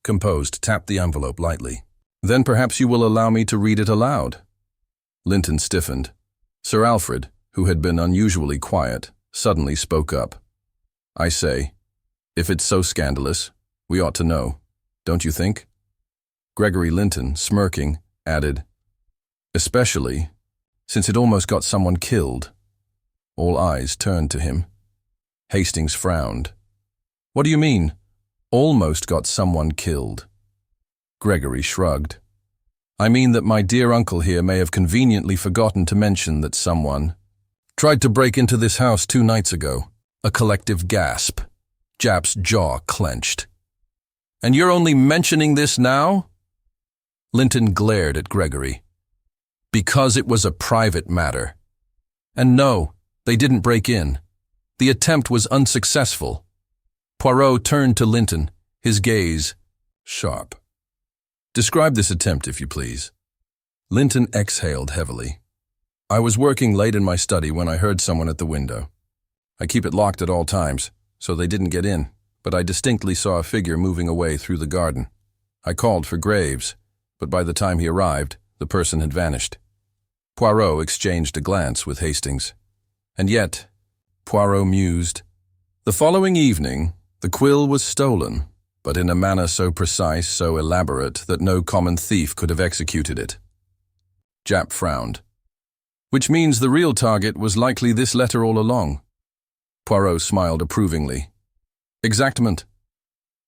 Composed, tapped the envelope lightly. "Then perhaps you will allow me to read it aloud." Linton stiffened. Sir Alfred, who had been unusually quiet, suddenly spoke up. "I say, if it's so scandalous, we ought to know, don't you think?" Gregory Linton, smirking, added, "Especially since it almost got someone killed." All eyes turned to him. Hastings frowned. "What do you mean, almost got someone killed?" Gregory shrugged. "I mean that my dear uncle here may have conveniently forgotten to mention that someone tried to break into this house 2 nights ago." A collective gasp. Japp's jaw clenched. "And you're only mentioning this now?" Linton glared at Gregory. "Because it was a private matter. And no, they didn't break in. The attempt was unsuccessful." Poirot turned to Linton, his gaze sharp. "Describe this attempt, if you please." Linton exhaled heavily. "I was working late in my study when I heard someone at the window. I keep it locked at all times, so they didn't get in, but I distinctly saw a figure moving away through the garden. I called for Graves, but by the time he arrived, the person had vanished. Poirot exchanged a glance with Hastings. And yet, Poirot mused, the following evening, the quill was stolen, but in a manner so precise, so elaborate, that no common thief could have executed it. Japp frowned. Which means the real target was likely this letter all along. Poirot smiled approvingly. Exactement.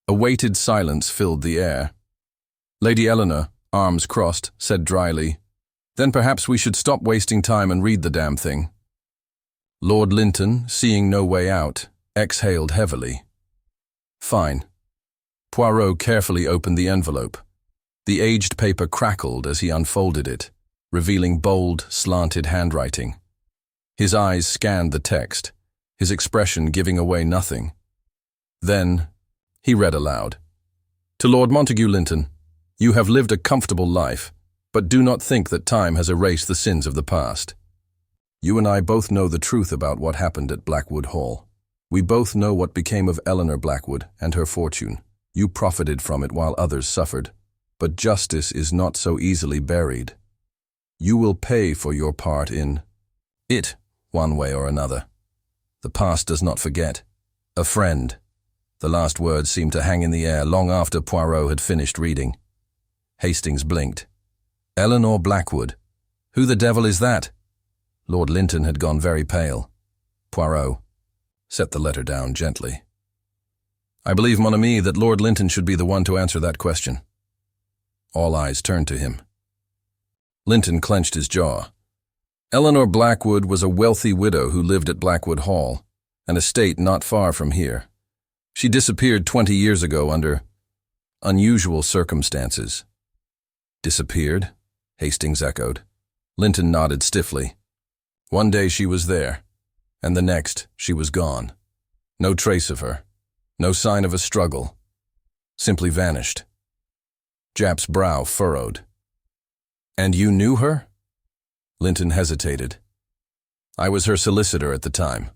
A weighted silence filled the air. Lady Eleanor, arms crossed, said dryly, Then perhaps we should stop wasting time and read the damn thing. Lord Linton, seeing no way out, exhaled heavily. Fine. Poirot carefully opened the envelope. The aged paper crackled as he unfolded it, revealing bold, slanted handwriting. His eyes scanned the text, his expression giving away nothing. Then, he read aloud. To Lord Montague Linton, you have lived a comfortable life, but do not think that time has erased the sins of the past. You and I both know the truth about what happened at Blackwood Hall. We both know what became of Eleanor Blackwood and her fortune. You profited from it while others suffered. But justice is not so easily buried. You will pay for your part in it, one way or another. The past does not forget. A friend. The last words seemed to hang in the air long after Poirot had finished reading. Hastings blinked. Eleanor Blackwood. Who the devil is that? Lord Linton had gone very pale. Poirot set the letter down gently. I believe, mon ami, that Lord Linton should be the one to answer that question. All eyes turned to him. Linton clenched his jaw. Eleanor Blackwood was a wealthy widow who lived at Blackwood Hall, an estate not far from here. She disappeared 20 years ago under unusual circumstances. Disappeared? Hastings echoed. Linton nodded stiffly. One day she was there, and the next she was gone. No trace of her, no sign of a struggle. Simply vanished. Japp's brow furrowed. And you knew her? Linton hesitated. I was her solicitor at the time.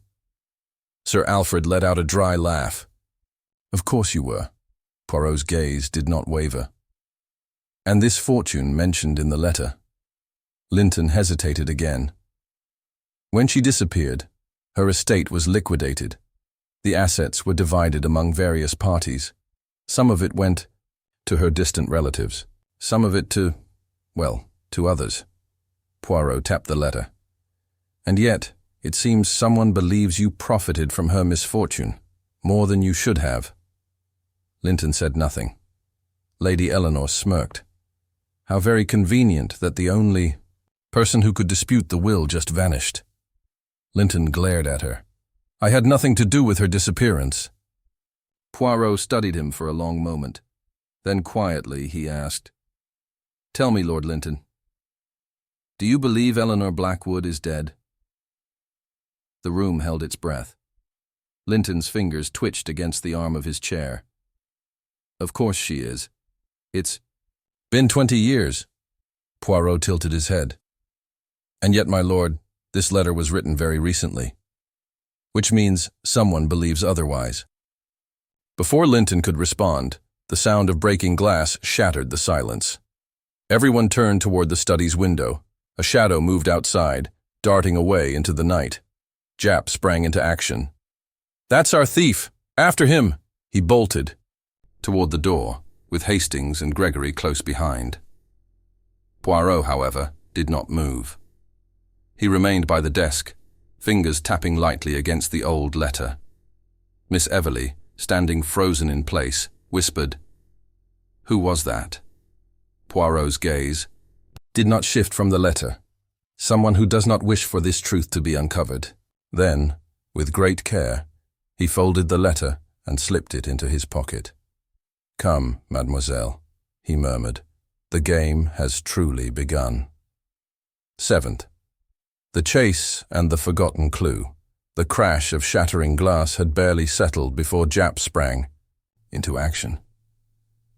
Sir Alfred let out a dry laugh. Of course you were. Poirot's gaze did not waver. And this fortune mentioned in the letter. Linton hesitated again. When she disappeared, her estate was liquidated. The assets were divided among various parties. Some of it went to her distant relatives, some of it to others. Poirot tapped the letter. And yet, it seems someone believes you profited from her misfortune, more than you should have. Linton said nothing. Lady Eleanor smirked. How very convenient that the only person who could dispute the will just vanished. Linton glared at her. I had nothing to do with her disappearance. Poirot studied him for a long moment. Then quietly he asked, Tell me, Lord Linton, do you believe Eleanor Blackwood is dead? The room held its breath. Linton's fingers twitched against the arm of his chair. Of course she is. It's been 20 years. Poirot tilted his head. And yet, my lord, this letter was written very recently. Which means someone believes otherwise. Before Linton could respond, the sound of breaking glass shattered the silence. Everyone turned toward the study's window. A shadow moved outside, darting away into the night. Japp sprang into action. That's our thief! After him! He bolted toward the door, with Hastings and Gregory close behind. Poirot, however, did not move. He remained by the desk, fingers tapping lightly against the old letter. Miss Everleigh, standing frozen in place, whispered, Who was that? Poirot's gaze did not shift from the letter. Someone who does not wish for this truth to be uncovered. Then, with great care, he folded the letter and slipped it into his pocket. Come, mademoiselle, he murmured. The game has truly begun. 7th. The chase and the forgotten clue. The crash of shattering glass had barely settled before Japp sprang into action.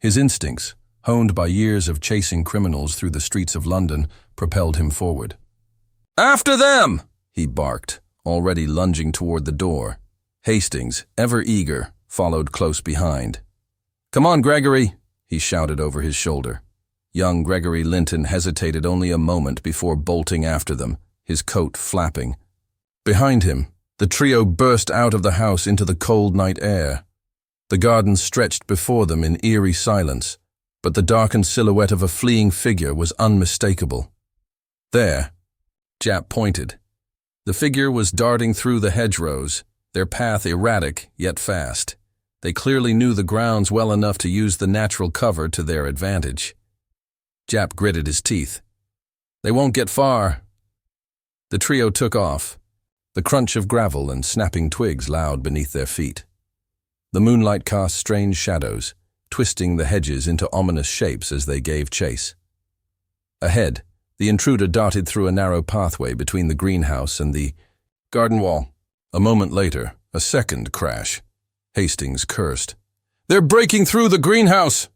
His instincts, honed by years of chasing criminals through the streets of London, propelled him forward. After them! He barked, already lunging toward the door. Hastings, ever eager, followed close behind. "Come on, Gregory," he shouted over his shoulder. Young Gregory Linton hesitated only a moment before bolting after them, his coat flapping. Behind him, the trio burst out of the house into the cold night air. The garden stretched before them in eerie silence, but the darkened silhouette of a fleeing figure was unmistakable. There, Jap pointed. The figure was darting through the hedgerows, their path erratic yet fast. They clearly knew the grounds well enough to use the natural cover to their advantage. Jap gritted his teeth. "They won't get far." The trio took off, the crunch of gravel and snapping twigs loud beneath their feet. The moonlight cast strange shadows, twisting the hedges into ominous shapes as they gave chase. Ahead, the intruder darted through a narrow pathway between the greenhouse and the garden wall. A moment later, a second crash. Hastings cursed. "They're breaking through the greenhouse!"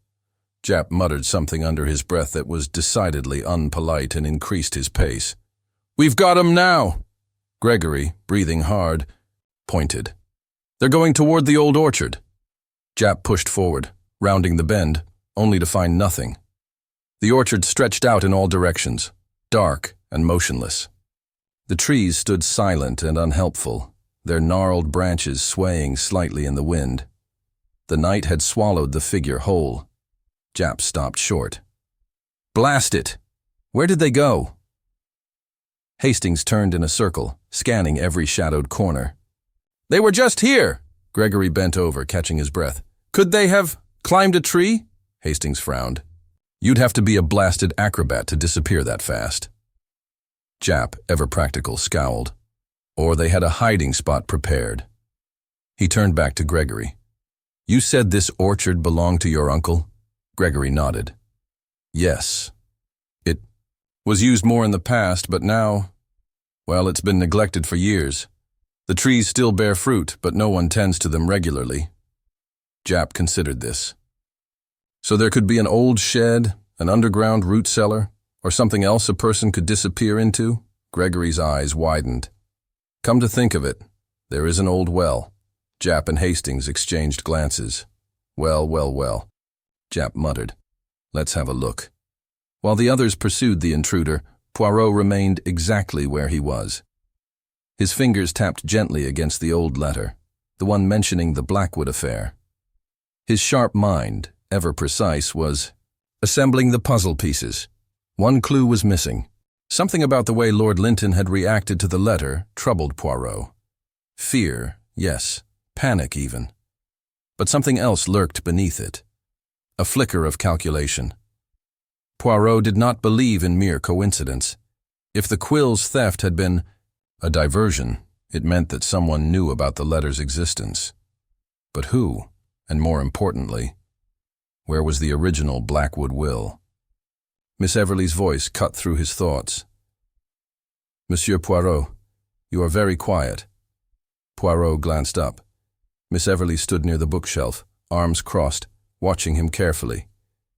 Jap muttered something under his breath that was decidedly unpolite and increased his pace. "We've got 'em now!" Gregory, breathing hard, pointed. "They're going toward the old orchard." Jap pushed forward, rounding the bend, only to find nothing. The orchard stretched out in all directions, dark and motionless. The trees stood silent and unhelpful, their gnarled branches swaying slightly in the wind. The night had swallowed the figure whole. Jap stopped short. "Blast it! Where did they go?" Hastings turned in a circle, scanning every shadowed corner. "They were just here!" Gregory bent over, catching his breath. "Could they have climbed a tree?" Hastings frowned. "You'd have to be a blasted acrobat to disappear that fast." Jap, ever practical, scowled. "Or they had a hiding spot prepared." He turned back to Gregory. "You said this orchard belonged to your uncle?" Gregory nodded. "Yes. It was used more in the past, but now, well, it's been neglected for years. The trees still bear fruit, but no one tends to them regularly." Jap considered this. "So there could be an old shed, an underground root cellar, or something else a person could disappear into?" Gregory's eyes widened. "Come to think of it, there is an old well." Jap and Hastings exchanged glances. Well. Jap muttered. "Let's have a look." While the others pursued the intruder, Poirot remained exactly where he was. His fingers tapped gently against the old letter, the one mentioning the Blackwood affair. His sharp mind, ever precise, was assembling the puzzle pieces. One clue was missing. Something about the way Lord Linton had reacted to the letter troubled Poirot. Fear, yes, panic even. But something else lurked beneath it. A flicker of calculation. Poirot did not believe in mere coincidence. If the Quill's theft had been a diversion, it meant that someone knew about the letter's existence. But who? And more importantly, where was the original Blackwood will? Miss Everleigh's voice cut through his thoughts. "Monsieur Poirot, you are very quiet." Poirot glanced up. Miss Everleigh stood near the bookshelf, arms crossed, watching him carefully.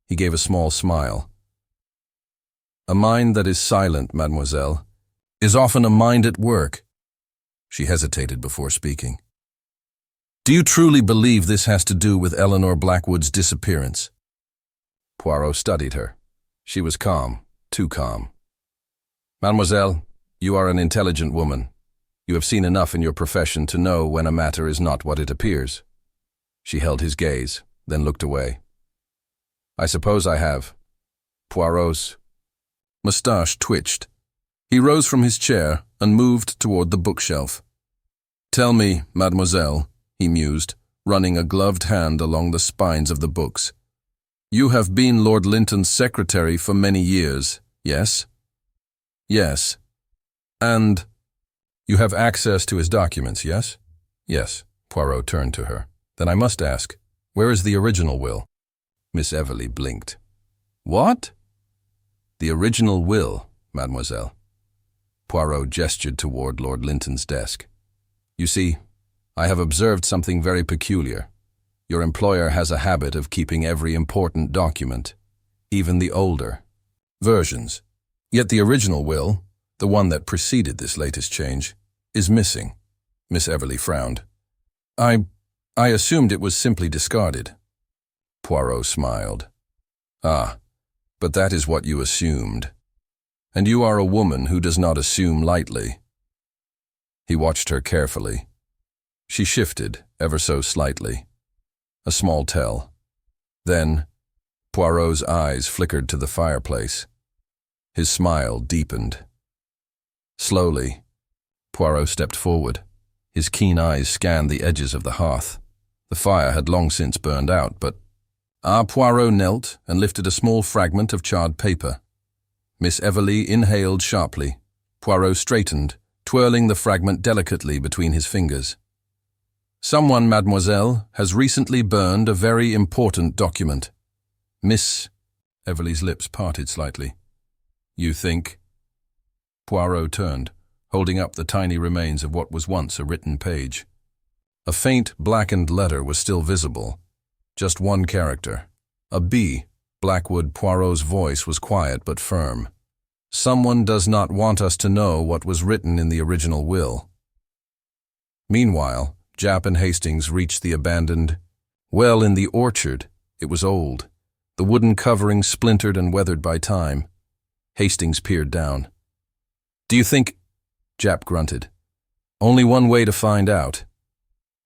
He gave a small smile. "A mind that is silent, mademoiselle, is often a mind at work." She hesitated before speaking. "Do you truly believe this has to do with Eleanor Blackwood's disappearance?" Poirot studied her. She was calm, too calm. "Mademoiselle, you are an intelligent woman. You have seen enough in your profession to know when a matter is not what it appears." She held his gaze, then looked away. "I suppose I have." Poirot's mustache twitched. He rose from his chair and moved toward the bookshelf. "Tell me, mademoiselle," he mused, running a gloved hand along the spines of the books. "You have been Lord Linton's secretary for many years, yes?" "Yes." "And you have access to his documents, yes?" "Yes." Poirot turned to her. "Then I must ask, where is the original will?" Miss Everleigh blinked. "What?" "The original will, mademoiselle." Poirot gestured toward Lord Linton's desk. "You see, I have observed something very peculiar. Your employer has a habit of keeping every important document, even the older versions. Yet the original will, the one that preceded this latest change, is missing." Miss Everleigh frowned. I assumed it was simply discarded. Poirot smiled. Ah, but that is what you assumed. And you are a woman who does not assume lightly. He watched her carefully. She shifted, ever so slightly. A small tell. Then, Poirot's eyes flickered to the fireplace. His smile deepened. Slowly, Poirot stepped forward. His keen eyes scanned the edges of the hearth. The fire had long since burned out, but Poirot knelt and lifted a small fragment of charred paper. Miss Everly inhaled sharply. Poirot straightened, twirling the fragment delicately between his fingers. Someone, mademoiselle, has recently burned a very important document. Miss Everly's lips parted slightly. You think? Poirot turned, holding up the tiny remains of what was once a written page. A faint, blackened letter was still visible. Just one character. A B. Blackwood Poirot's voice was quiet but firm. Someone does not want us to know what was written in the original will. Meanwhile, Japp and Hastings reached the abandoned well in the orchard. It was old. The wooden covering splintered and weathered by time. Hastings peered down. Do you think? Japp grunted. Only one way to find out.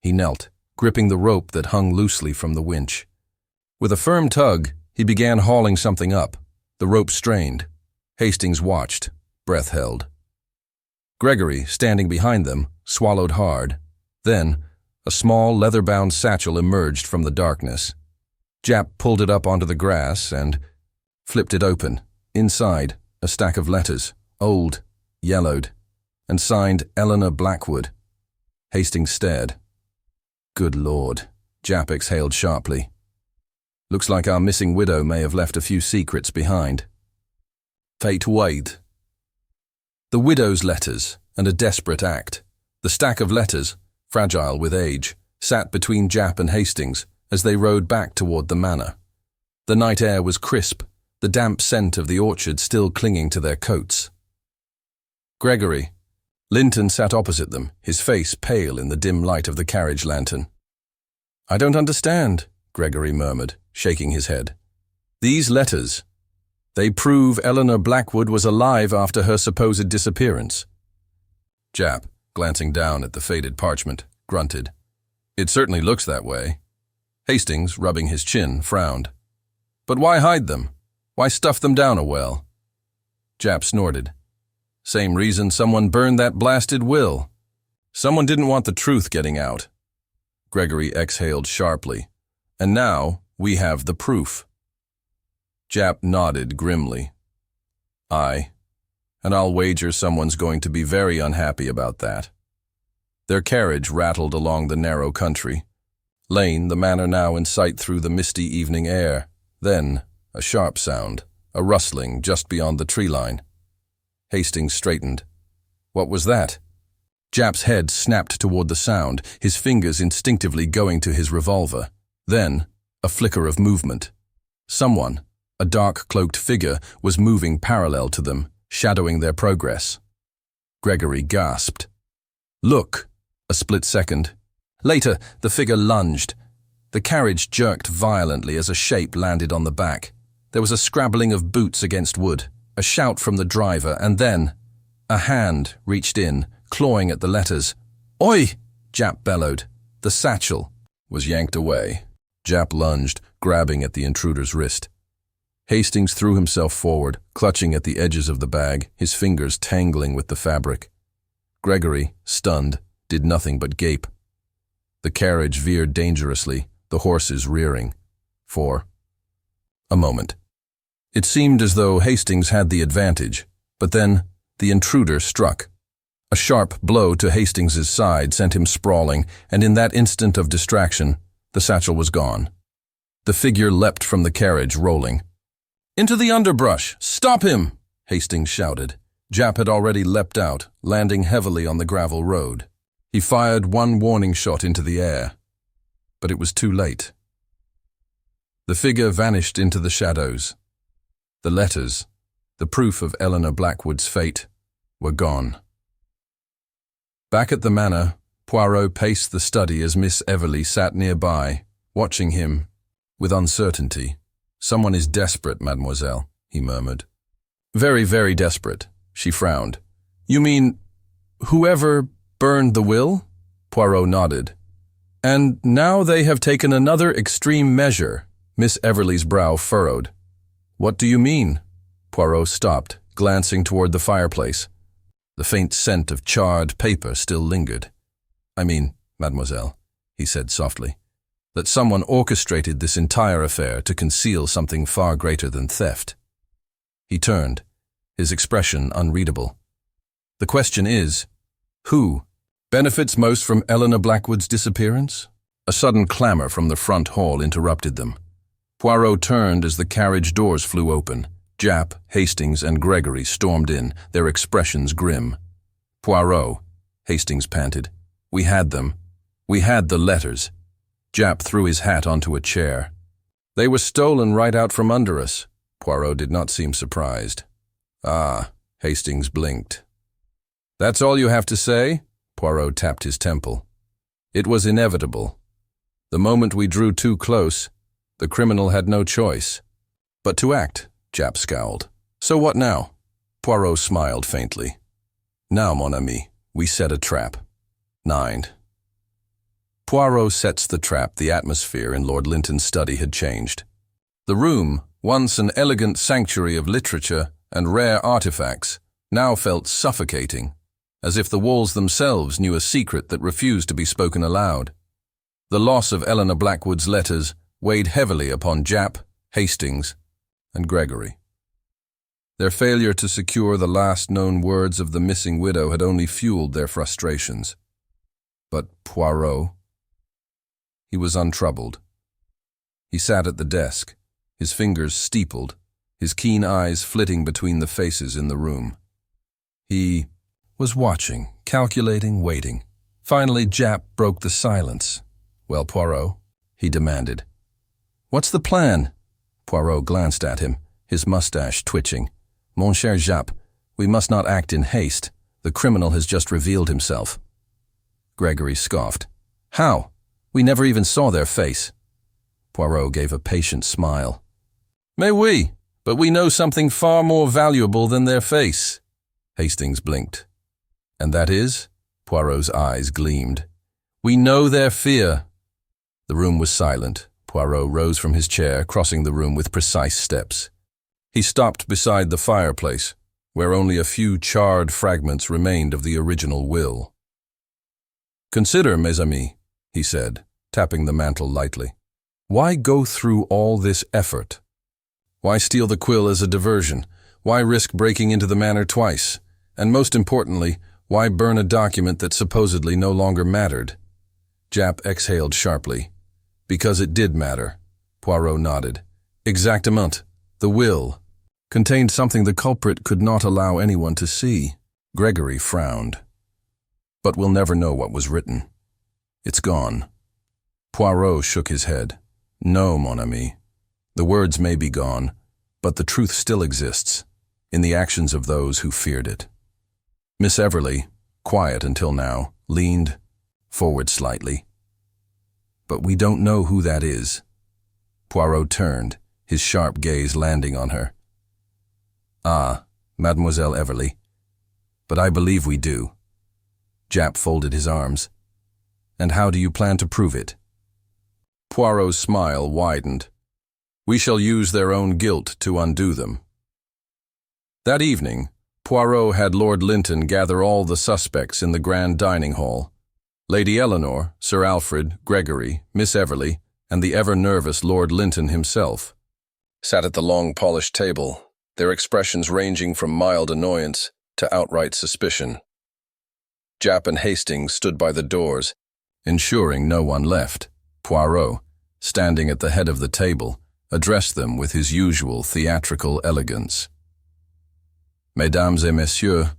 He knelt, gripping the rope that hung loosely from the winch. With a firm tug, he began hauling something up. The rope strained. Hastings watched, breath held. Gregory, standing behind them, swallowed hard. Then, a small, leather-bound satchel emerged from the darkness. Japp pulled it up onto the grass and flipped it open. Inside, a stack of letters, old, yellowed, and signed Eleanor Blackwood. Hastings stared. Good Lord, Japp exhaled sharply. Looks like our missing widow may have left a few secrets behind. Fate weighed. The widow's letters, and a desperate act. The stack of letters, fragile with age, sat between Japp and Hastings as they rode back toward the manor. The night air was crisp, the damp scent of the orchard still clinging to their coats. Gregory. Linton sat opposite them, his face pale in the dim light of the carriage lantern. I don't understand, Gregory murmured, shaking his head. These letters. They prove Eleanor Blackwood was alive after her supposed disappearance. Japp, glancing down at the faded parchment, grunted. It certainly looks that way. Hastings, rubbing his chin, frowned. But why hide them? Why stuff them down a well? Japp snorted. Same reason someone burned that blasted will. Someone didn't want the truth getting out. Gregory exhaled sharply. And now we have the proof. Japp nodded grimly. Aye, and I'll wager someone's going to be very unhappy about that. Their carriage rattled along the narrow country. Lane, the manor now in sight through the misty evening air. Then, a sharp sound, a rustling just beyond the tree line. Hastings straightened. What was that? Japp's head snapped toward the sound, his fingers instinctively going to his revolver. Then, a flicker of movement. Someone, a dark-cloaked figure, was moving parallel to them, shadowing their progress. Gregory gasped. Look! A split second. Later, the figure lunged. The carriage jerked violently as a shape landed on the back. There was a scrabbling of boots against wood, a shout from the driver, and then a hand reached in, clawing at the letters. Oi! Japp bellowed. The satchel was yanked away. Japp lunged, grabbing at the intruder's wrist. Hastings threw himself forward, clutching at the edges of the bag, his fingers tangling with the fabric. Gregory, stunned, did nothing but gape. The carriage veered dangerously, the horses rearing. For a moment. It seemed as though Hastings had the advantage, but then the intruder struck. A sharp blow to Hastings's side sent him sprawling, and in that instant of distraction, the satchel was gone. The figure leapt from the carriage, rolling. Into the underbrush! Stop him! Hastings shouted. Japp had already leapt out, landing heavily on the gravel road. He fired one warning shot into the air, but it was too late. The figure vanished into the shadows. The letters, the proof of Eleanor Blackwood's fate, were gone. Back at the manor, Poirot paced the study as Miss Everly sat nearby, watching him with uncertainty. "Someone is desperate, mademoiselle," he murmured. "Very, very desperate," she frowned. "You mean whoever burned the will?" Poirot nodded. "And now they have taken another extreme measure." Miss Everly's brow furrowed. "What do you mean?" Poirot stopped, glancing toward the fireplace. The faint scent of charred paper still lingered. "I mean, mademoiselle," he said softly, "that someone orchestrated this entire affair to conceal something far greater than theft." He turned, his expression unreadable. "The question is, who benefits most from Eleanor Blackwood's disappearance?" A sudden clamor from the front hall interrupted them. Poirot turned as the carriage doors flew open. Japp, Hastings, and Gregory stormed in, their expressions grim. "Poirot," Hastings panted. "We had them. We had the letters." Japp threw his hat onto a chair. "They were stolen right out from under us." Poirot did not seem surprised. "Ah," Hastings blinked. "That's all you have to say?" Poirot tapped his temple. "It was inevitable. The moment we drew too close, the criminal had no choice but to act." Japp scowled. "So what now?" Poirot smiled faintly. "Now, mon ami, we set a trap." 9. Poirot sets the trap. The atmosphere in Lord Linton's study had changed. The room, once an elegant sanctuary of literature and rare artifacts, now felt suffocating, as if the walls themselves knew a secret that refused to be spoken aloud. The loss of Eleanor Blackwood's letters weighed heavily upon Japp, Hastings, and Gregory. Their failure to secure the last known words of the missing widow had only fueled their frustrations. But Poirot? He was untroubled. He sat at the desk, his fingers steepled, his keen eyes flitting between the faces in the room. He was watching, calculating, waiting. Finally, Japp broke the silence. "Well, Poirot," he demanded. "What's the plan?" Poirot glanced at him, his mustache twitching. "Mon cher Japp, we must not act in haste. The criminal has just revealed himself." Gregory scoffed. "How? We never even saw their face." Poirot gave a patient smile. "Mais oui, but we know something far more valuable than their face." Hastings blinked. "And that is?" Poirot's eyes gleamed. "We know their fear." The room was silent. Poirot rose from his chair, crossing the room with precise steps. He stopped beside the fireplace, where only a few charred fragments remained of the original will. "Consider, mes amis," he said, tapping the mantel lightly. "Why go through all this effort? Why steal the quill as a diversion? Why risk breaking into the manor twice? And most importantly, why burn a document that supposedly no longer mattered?" Japp exhaled sharply. "Because it did matter." Poirot nodded. "Exactement. The will contained something the culprit could not allow anyone to see." Gregory frowned. "But we'll never know what was written. It's gone." Poirot shook his head. "No, mon ami. The words may be gone, but the truth still exists, in the actions of those who feared it." Miss Everly, quiet until now, leaned forward slightly. "But we don't know who that is." Poirot turned, his sharp gaze landing on her. "Ah, Mademoiselle Everly, but I believe we do." Japp folded his arms. "And how do you plan to prove it?" Poirot's smile widened. "We shall use their own guilt to undo them." That evening, Poirot had Lord Linton gather all the suspects in the grand dining hall. Lady Eleanor, Sir Alfred, Gregory, Miss Everly, and the ever-nervous Lord Linton himself sat at the long polished table, their expressions ranging from mild annoyance to outright suspicion. Japp and Hastings stood by the doors, ensuring no one left. Poirot, standing at the head of the table, addressed them with his usual theatrical elegance. "Mesdames et messieurs,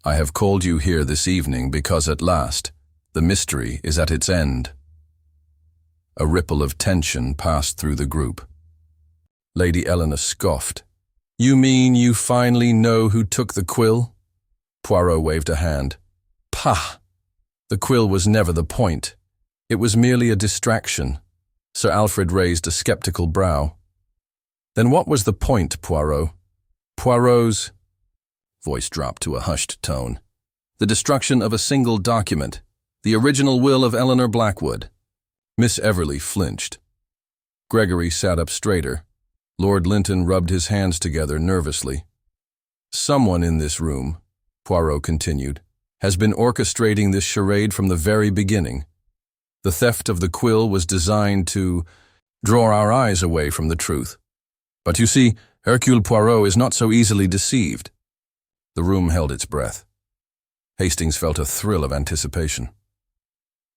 I have called you here this evening because at last the mystery is at its end." A ripple of tension passed through the group. Lady Eleanor scoffed. "You mean you finally know who took the quill?" Poirot waved a hand. "Pah! The quill was never the point. It was merely a distraction. Sir Alfred raised a skeptical brow. Then what was the point, Poirot? Poirot's voice dropped to a hushed tone. The destruction of a single document, the original will of Eleanor Blackwood. Miss Everly flinched. Gregory sat up straighter. Lord Linton rubbed his hands together nervously. Someone in this room, Poirot continued, has been orchestrating this charade from the very beginning. The theft of the quill was designed to draw our eyes away from the truth. But you see, Hercule Poirot is not so easily deceived. The room held its breath. Hastings felt a thrill of anticipation.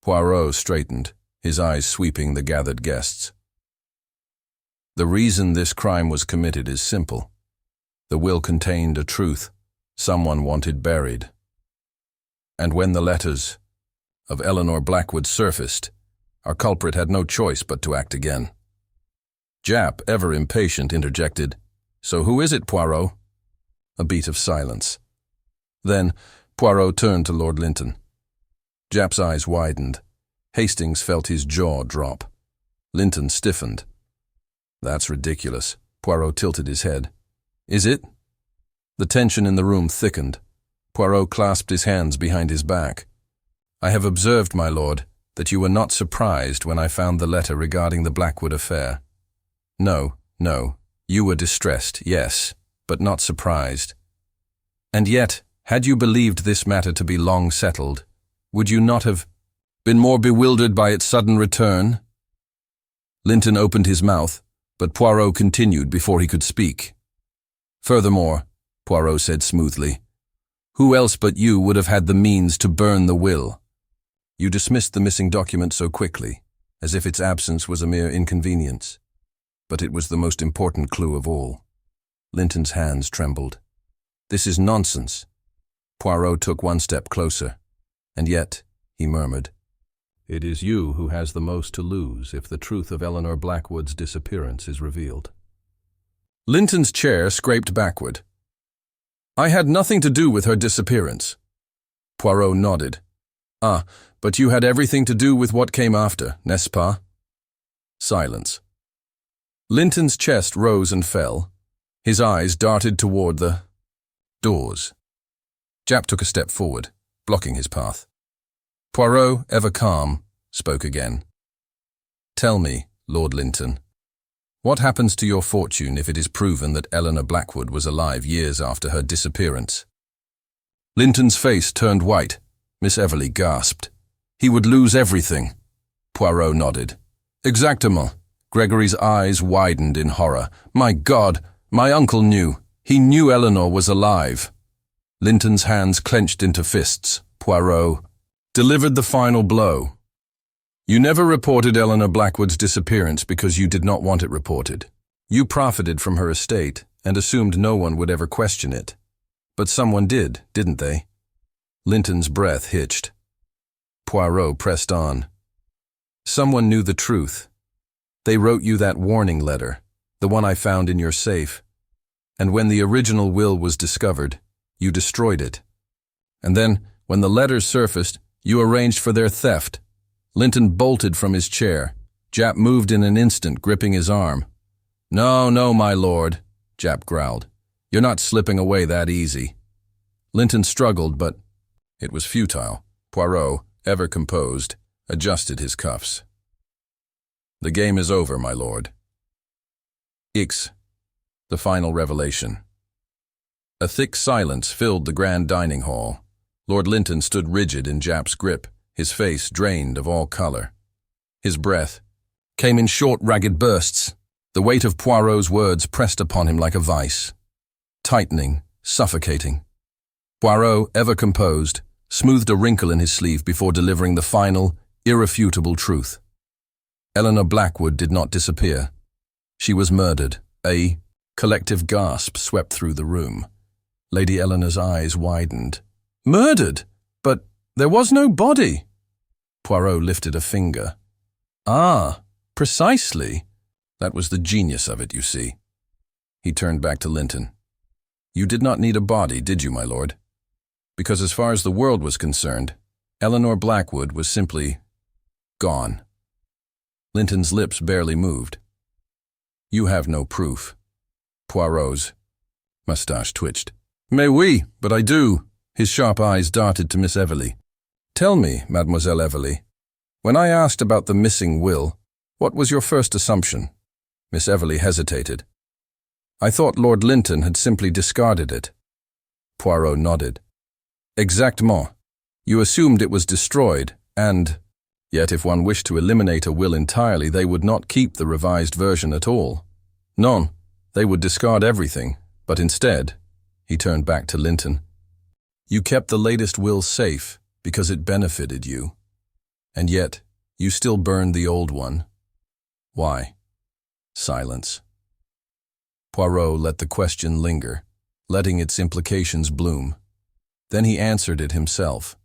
Poirot straightened, his eyes sweeping the gathered guests. The reason this crime was committed is simple. The will contained a truth someone wanted buried. And when the letters of Eleanor Blackwood surfaced, our culprit had no choice but to act again. Japp, ever impatient, interjected, "So who is it, Poirot?" A beat of silence. Then Poirot turned to Lord Linton. Japp's eyes widened. Hastings felt his jaw drop. Linton stiffened. "That's ridiculous." Poirot tilted his head. "Is it?" The tension in the room thickened. Poirot clasped his hands behind his back. "I have observed, my lord, that you were not surprised when I found the letter regarding the Blackwood affair." No, you were distressed, yes, but not surprised. And yet, had you believed this matter to be long settled, would you not have been more bewildered by its sudden return?" Linton opened his mouth, but Poirot continued before he could speak. "Furthermore," Poirot said smoothly, "who else but you would have had the means to burn the will? You dismissed the missing document so quickly, as if its absence was a mere inconvenience. But it was the most important clue of all." Linton's hands trembled. "This is nonsense." Poirot took one step closer. "And yet," he murmured, "it is you who has the most to lose if the truth of Eleanor Blackwood's disappearance is revealed." Linton's chair scraped backward. "I had nothing to do with her disappearance." Poirot nodded. "Ah, but you had everything to do with what came after, n'est-ce pas?" Silence. Linton's chest rose and fell. His eyes darted toward the doors. Japp took a step forward, blocking his path. Poirot, ever calm, spoke again. "Tell me, Lord Linton, what happens to your fortune if it is proven that Eleanor Blackwood was alive years after her disappearance?" Linton's face turned white. Miss Everly gasped. "He would lose everything." Poirot nodded. "Exactement." Gregory's eyes widened in horror. "My God, my uncle knew. He knew Eleanor was alive." Linton's hands clenched into fists. Poirot delivered the final blow. "You never reported Eleanor Blackwood's disappearance because you did not want it reported. You profited from her estate and assumed no one would ever question it. But someone did, didn't they?" Linton's breath hitched. Poirot pressed on. "Someone knew the truth. They wrote you that warning letter, the one I found in your safe. And when the original will was discovered, you destroyed it. And then, when the letters surfaced, you arranged for their theft." Linton bolted from his chair. Japp moved in an instant, gripping his arm. No, my lord," Japp growled. "You're not slipping away that easy." Linton struggled, but it was futile. Poirot, ever composed, adjusted his cuffs. "The game is over, my lord." X. The final revelation. A thick silence filled the grand dining hall. Lord Linton stood rigid in Japp's grip, his face drained of all color. His breath came in short, ragged bursts. The weight of Poirot's words pressed upon him like a vice, tightening, suffocating. Poirot, ever composed, smoothed a wrinkle in his sleeve before delivering the final, irrefutable truth. Eleanor Blackwood did not disappear. She was murdered. A collective gasp swept through the room. Lady Eleanor's eyes widened. "Murdered? But there was no body." Poirot lifted a finger. "Ah, precisely. That was the genius of it, you see." He turned back to Linton. "You did not need a body, did you, my lord? Because as far as the world was concerned, Eleanor Blackwood was simply gone. Linton's lips barely moved. You have no proof. Poirot's mustache twitched. Mais oui, but I do. His sharp eyes darted to Miss Everly. Tell me, Mademoiselle Everly, when I asked about the missing will, what was your first assumption? Miss Everly hesitated. I thought Lord Linton had simply discarded it. Poirot nodded. Exactement. You assumed it was destroyed, and yet if one wished to eliminate a will entirely, they would not keep the revised version at all. Non, they would discard everything, but instead, he turned back to Linton. You kept the latest will safe because it benefited you, and yet you still burned the old one. Why? Silence. Poirot let the question linger, letting its implications bloom. Then he answered it himself,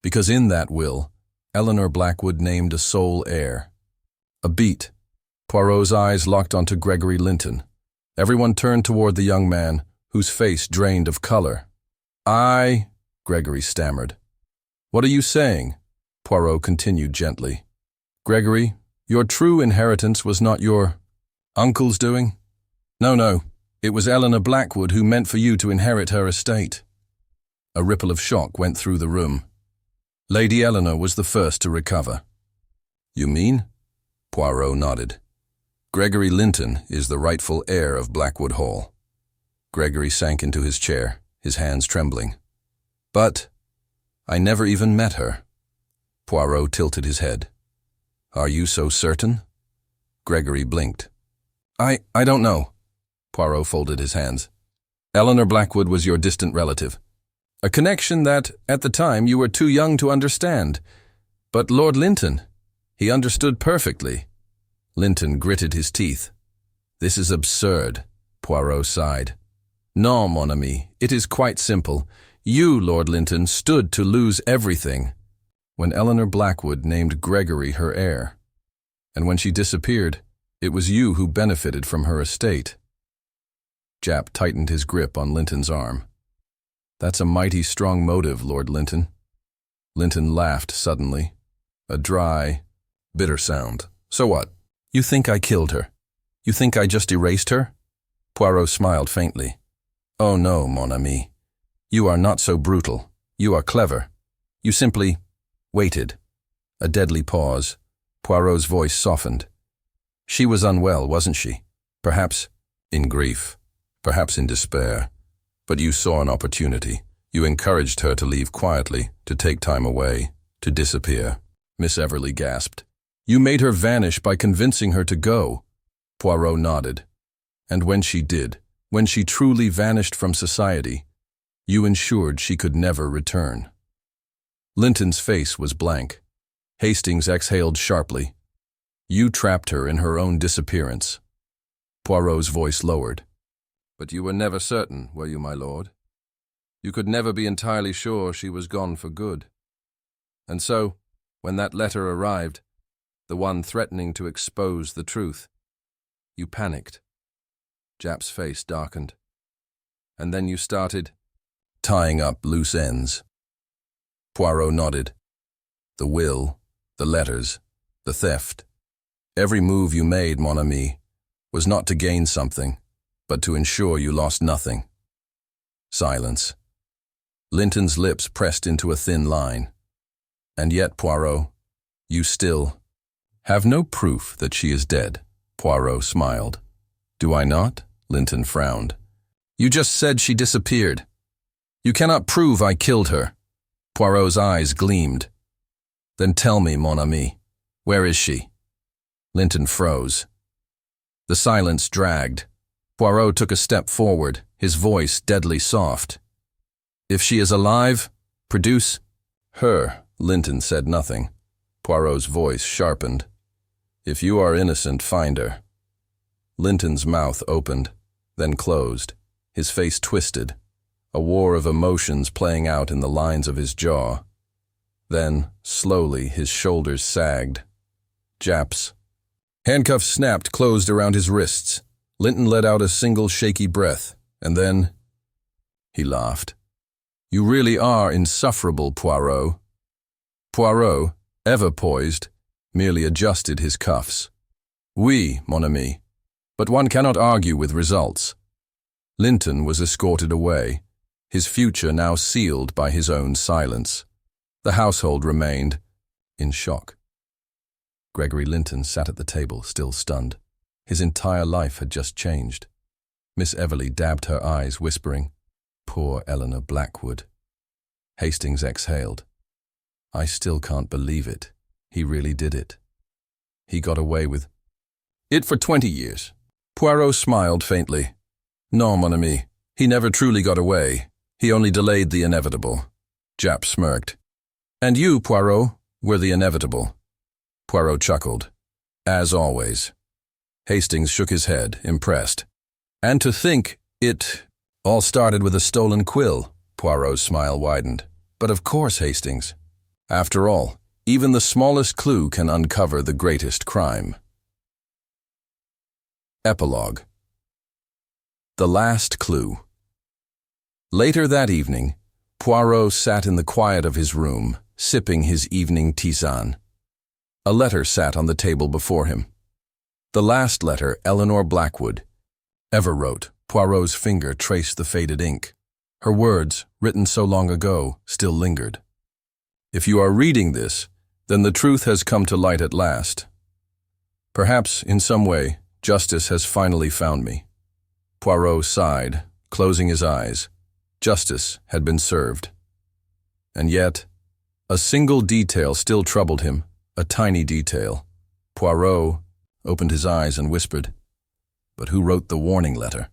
because in that will, Eleanor Blackwood named a sole heir. A beat. Poirot's eyes locked onto Gregory Linton. Everyone turned toward the young man, whose face drained of color. Gregory stammered. What are you saying? Poirot continued gently. Gregory, your true inheritance was not your uncle's doing? No, it was Eleanor Blackwood who meant for you to inherit her estate. A ripple of shock went through the room. Lady Eleanor was the first to recover. You mean? Poirot nodded. Gregory Linton is the rightful heir of Blackwood Hall. Gregory sank into his chair, his hands trembling. But I never even met her. Poirot tilted his head. Are you so certain? Gregory blinked. I don't know. Poirot folded his hands. Eleanor Blackwood was your distant relative. A connection that, at the time, you were too young to understand. But Lord Linton, he understood perfectly. Linton gritted his teeth. This is absurd, Poirot sighed. Non, mon ami, it is quite simple. You, Lord Linton, stood to lose everything when Eleanor Blackwood named Gregory her heir. And when she disappeared, it was you who benefited from her estate. Japp tightened his grip on Linton's arm. That's a mighty strong motive, Lord Linton. Linton laughed suddenly, a dry, bitter sound. So what? You think I killed her? You think I just erased her? Poirot smiled faintly. Oh no, mon ami. You are not so brutal. You are clever. You simply waited. A deadly pause. Poirot's voice softened. She was unwell, wasn't she? Perhaps in grief, perhaps in despair. But you saw an opportunity. You encouraged her to leave quietly, to take time away, to disappear. Miss Everly gasped. You made her vanish by convincing her to go. Poirot nodded. And when she did, when she truly vanished from society, you ensured she could never return. Linton's face was blank. Hastings exhaled sharply. You trapped her in her own disappearance. Poirot's voice lowered. But you were never certain, were you, my lord? You could never be entirely sure she was gone for good. And so, when that letter arrived, the one threatening to expose the truth, you panicked. Japp's face darkened. And then you started tying up loose ends. Poirot nodded. The will, the letters, the theft. Every move you made, mon ami, was not to gain something, but to ensure you lost nothing. Silence. Linton's lips pressed into a thin line. And yet, Poirot, you still have no proof that she is dead. Poirot smiled. Do I not? Linton frowned. You just said she disappeared. You cannot prove I killed her. Poirot's eyes gleamed. Then tell me, mon ami, where is she? Linton froze. The silence dragged. Poirot took a step forward, his voice deadly soft. If she is alive, produce her. Linton said nothing. Poirot's voice sharpened. If you are innocent, find her. Linton's mouth opened, then closed, his face twisted, a war of emotions playing out in the lines of his jaw. Then, slowly, his shoulders sagged. Japp's handcuffs snapped closed around his wrists. Linton let out a single shaky breath, and then he laughed. You really are insufferable, Poirot. Poirot, ever poised, merely adjusted his cuffs. Oui, mon ami. But one cannot argue with results. Linton was escorted away, his future now sealed by his own silence. The household remained in shock. Gregory Linton sat at the table, still stunned. His entire life had just changed. Miss Everleigh dabbed her eyes, whispering, "Poor Eleanor Blackwood." Hastings exhaled. "I still can't believe it. He really did it. He got away with it for 20 years. Poirot smiled faintly. "Non, mon ami. He never truly got away. He only delayed the inevitable." Japp smirked. "And you, Poirot, were the inevitable." Poirot chuckled. "As always." Hastings shook his head, impressed. "And to think it all started with a stolen quill." Poirot's smile widened. "But of course, Hastings. After all, even the smallest clue can uncover the greatest crime." Epilogue. The last clue. Later that evening, Poirot sat in the quiet of his room, sipping his evening tisane. A letter sat on the table before him. The last letter Eleanor Blackwood ever wrote. Poirot's finger traced the faded ink. Her words, written so long ago, still lingered. "If you are reading this, then the truth has come to light at last. Perhaps, in some way, justice has finally found me." Poirot sighed, closing his eyes. Justice had been served. And yet, a single detail still troubled him, a tiny detail. Poirot opened his eyes and whispered, "But who wrote the warning letter?"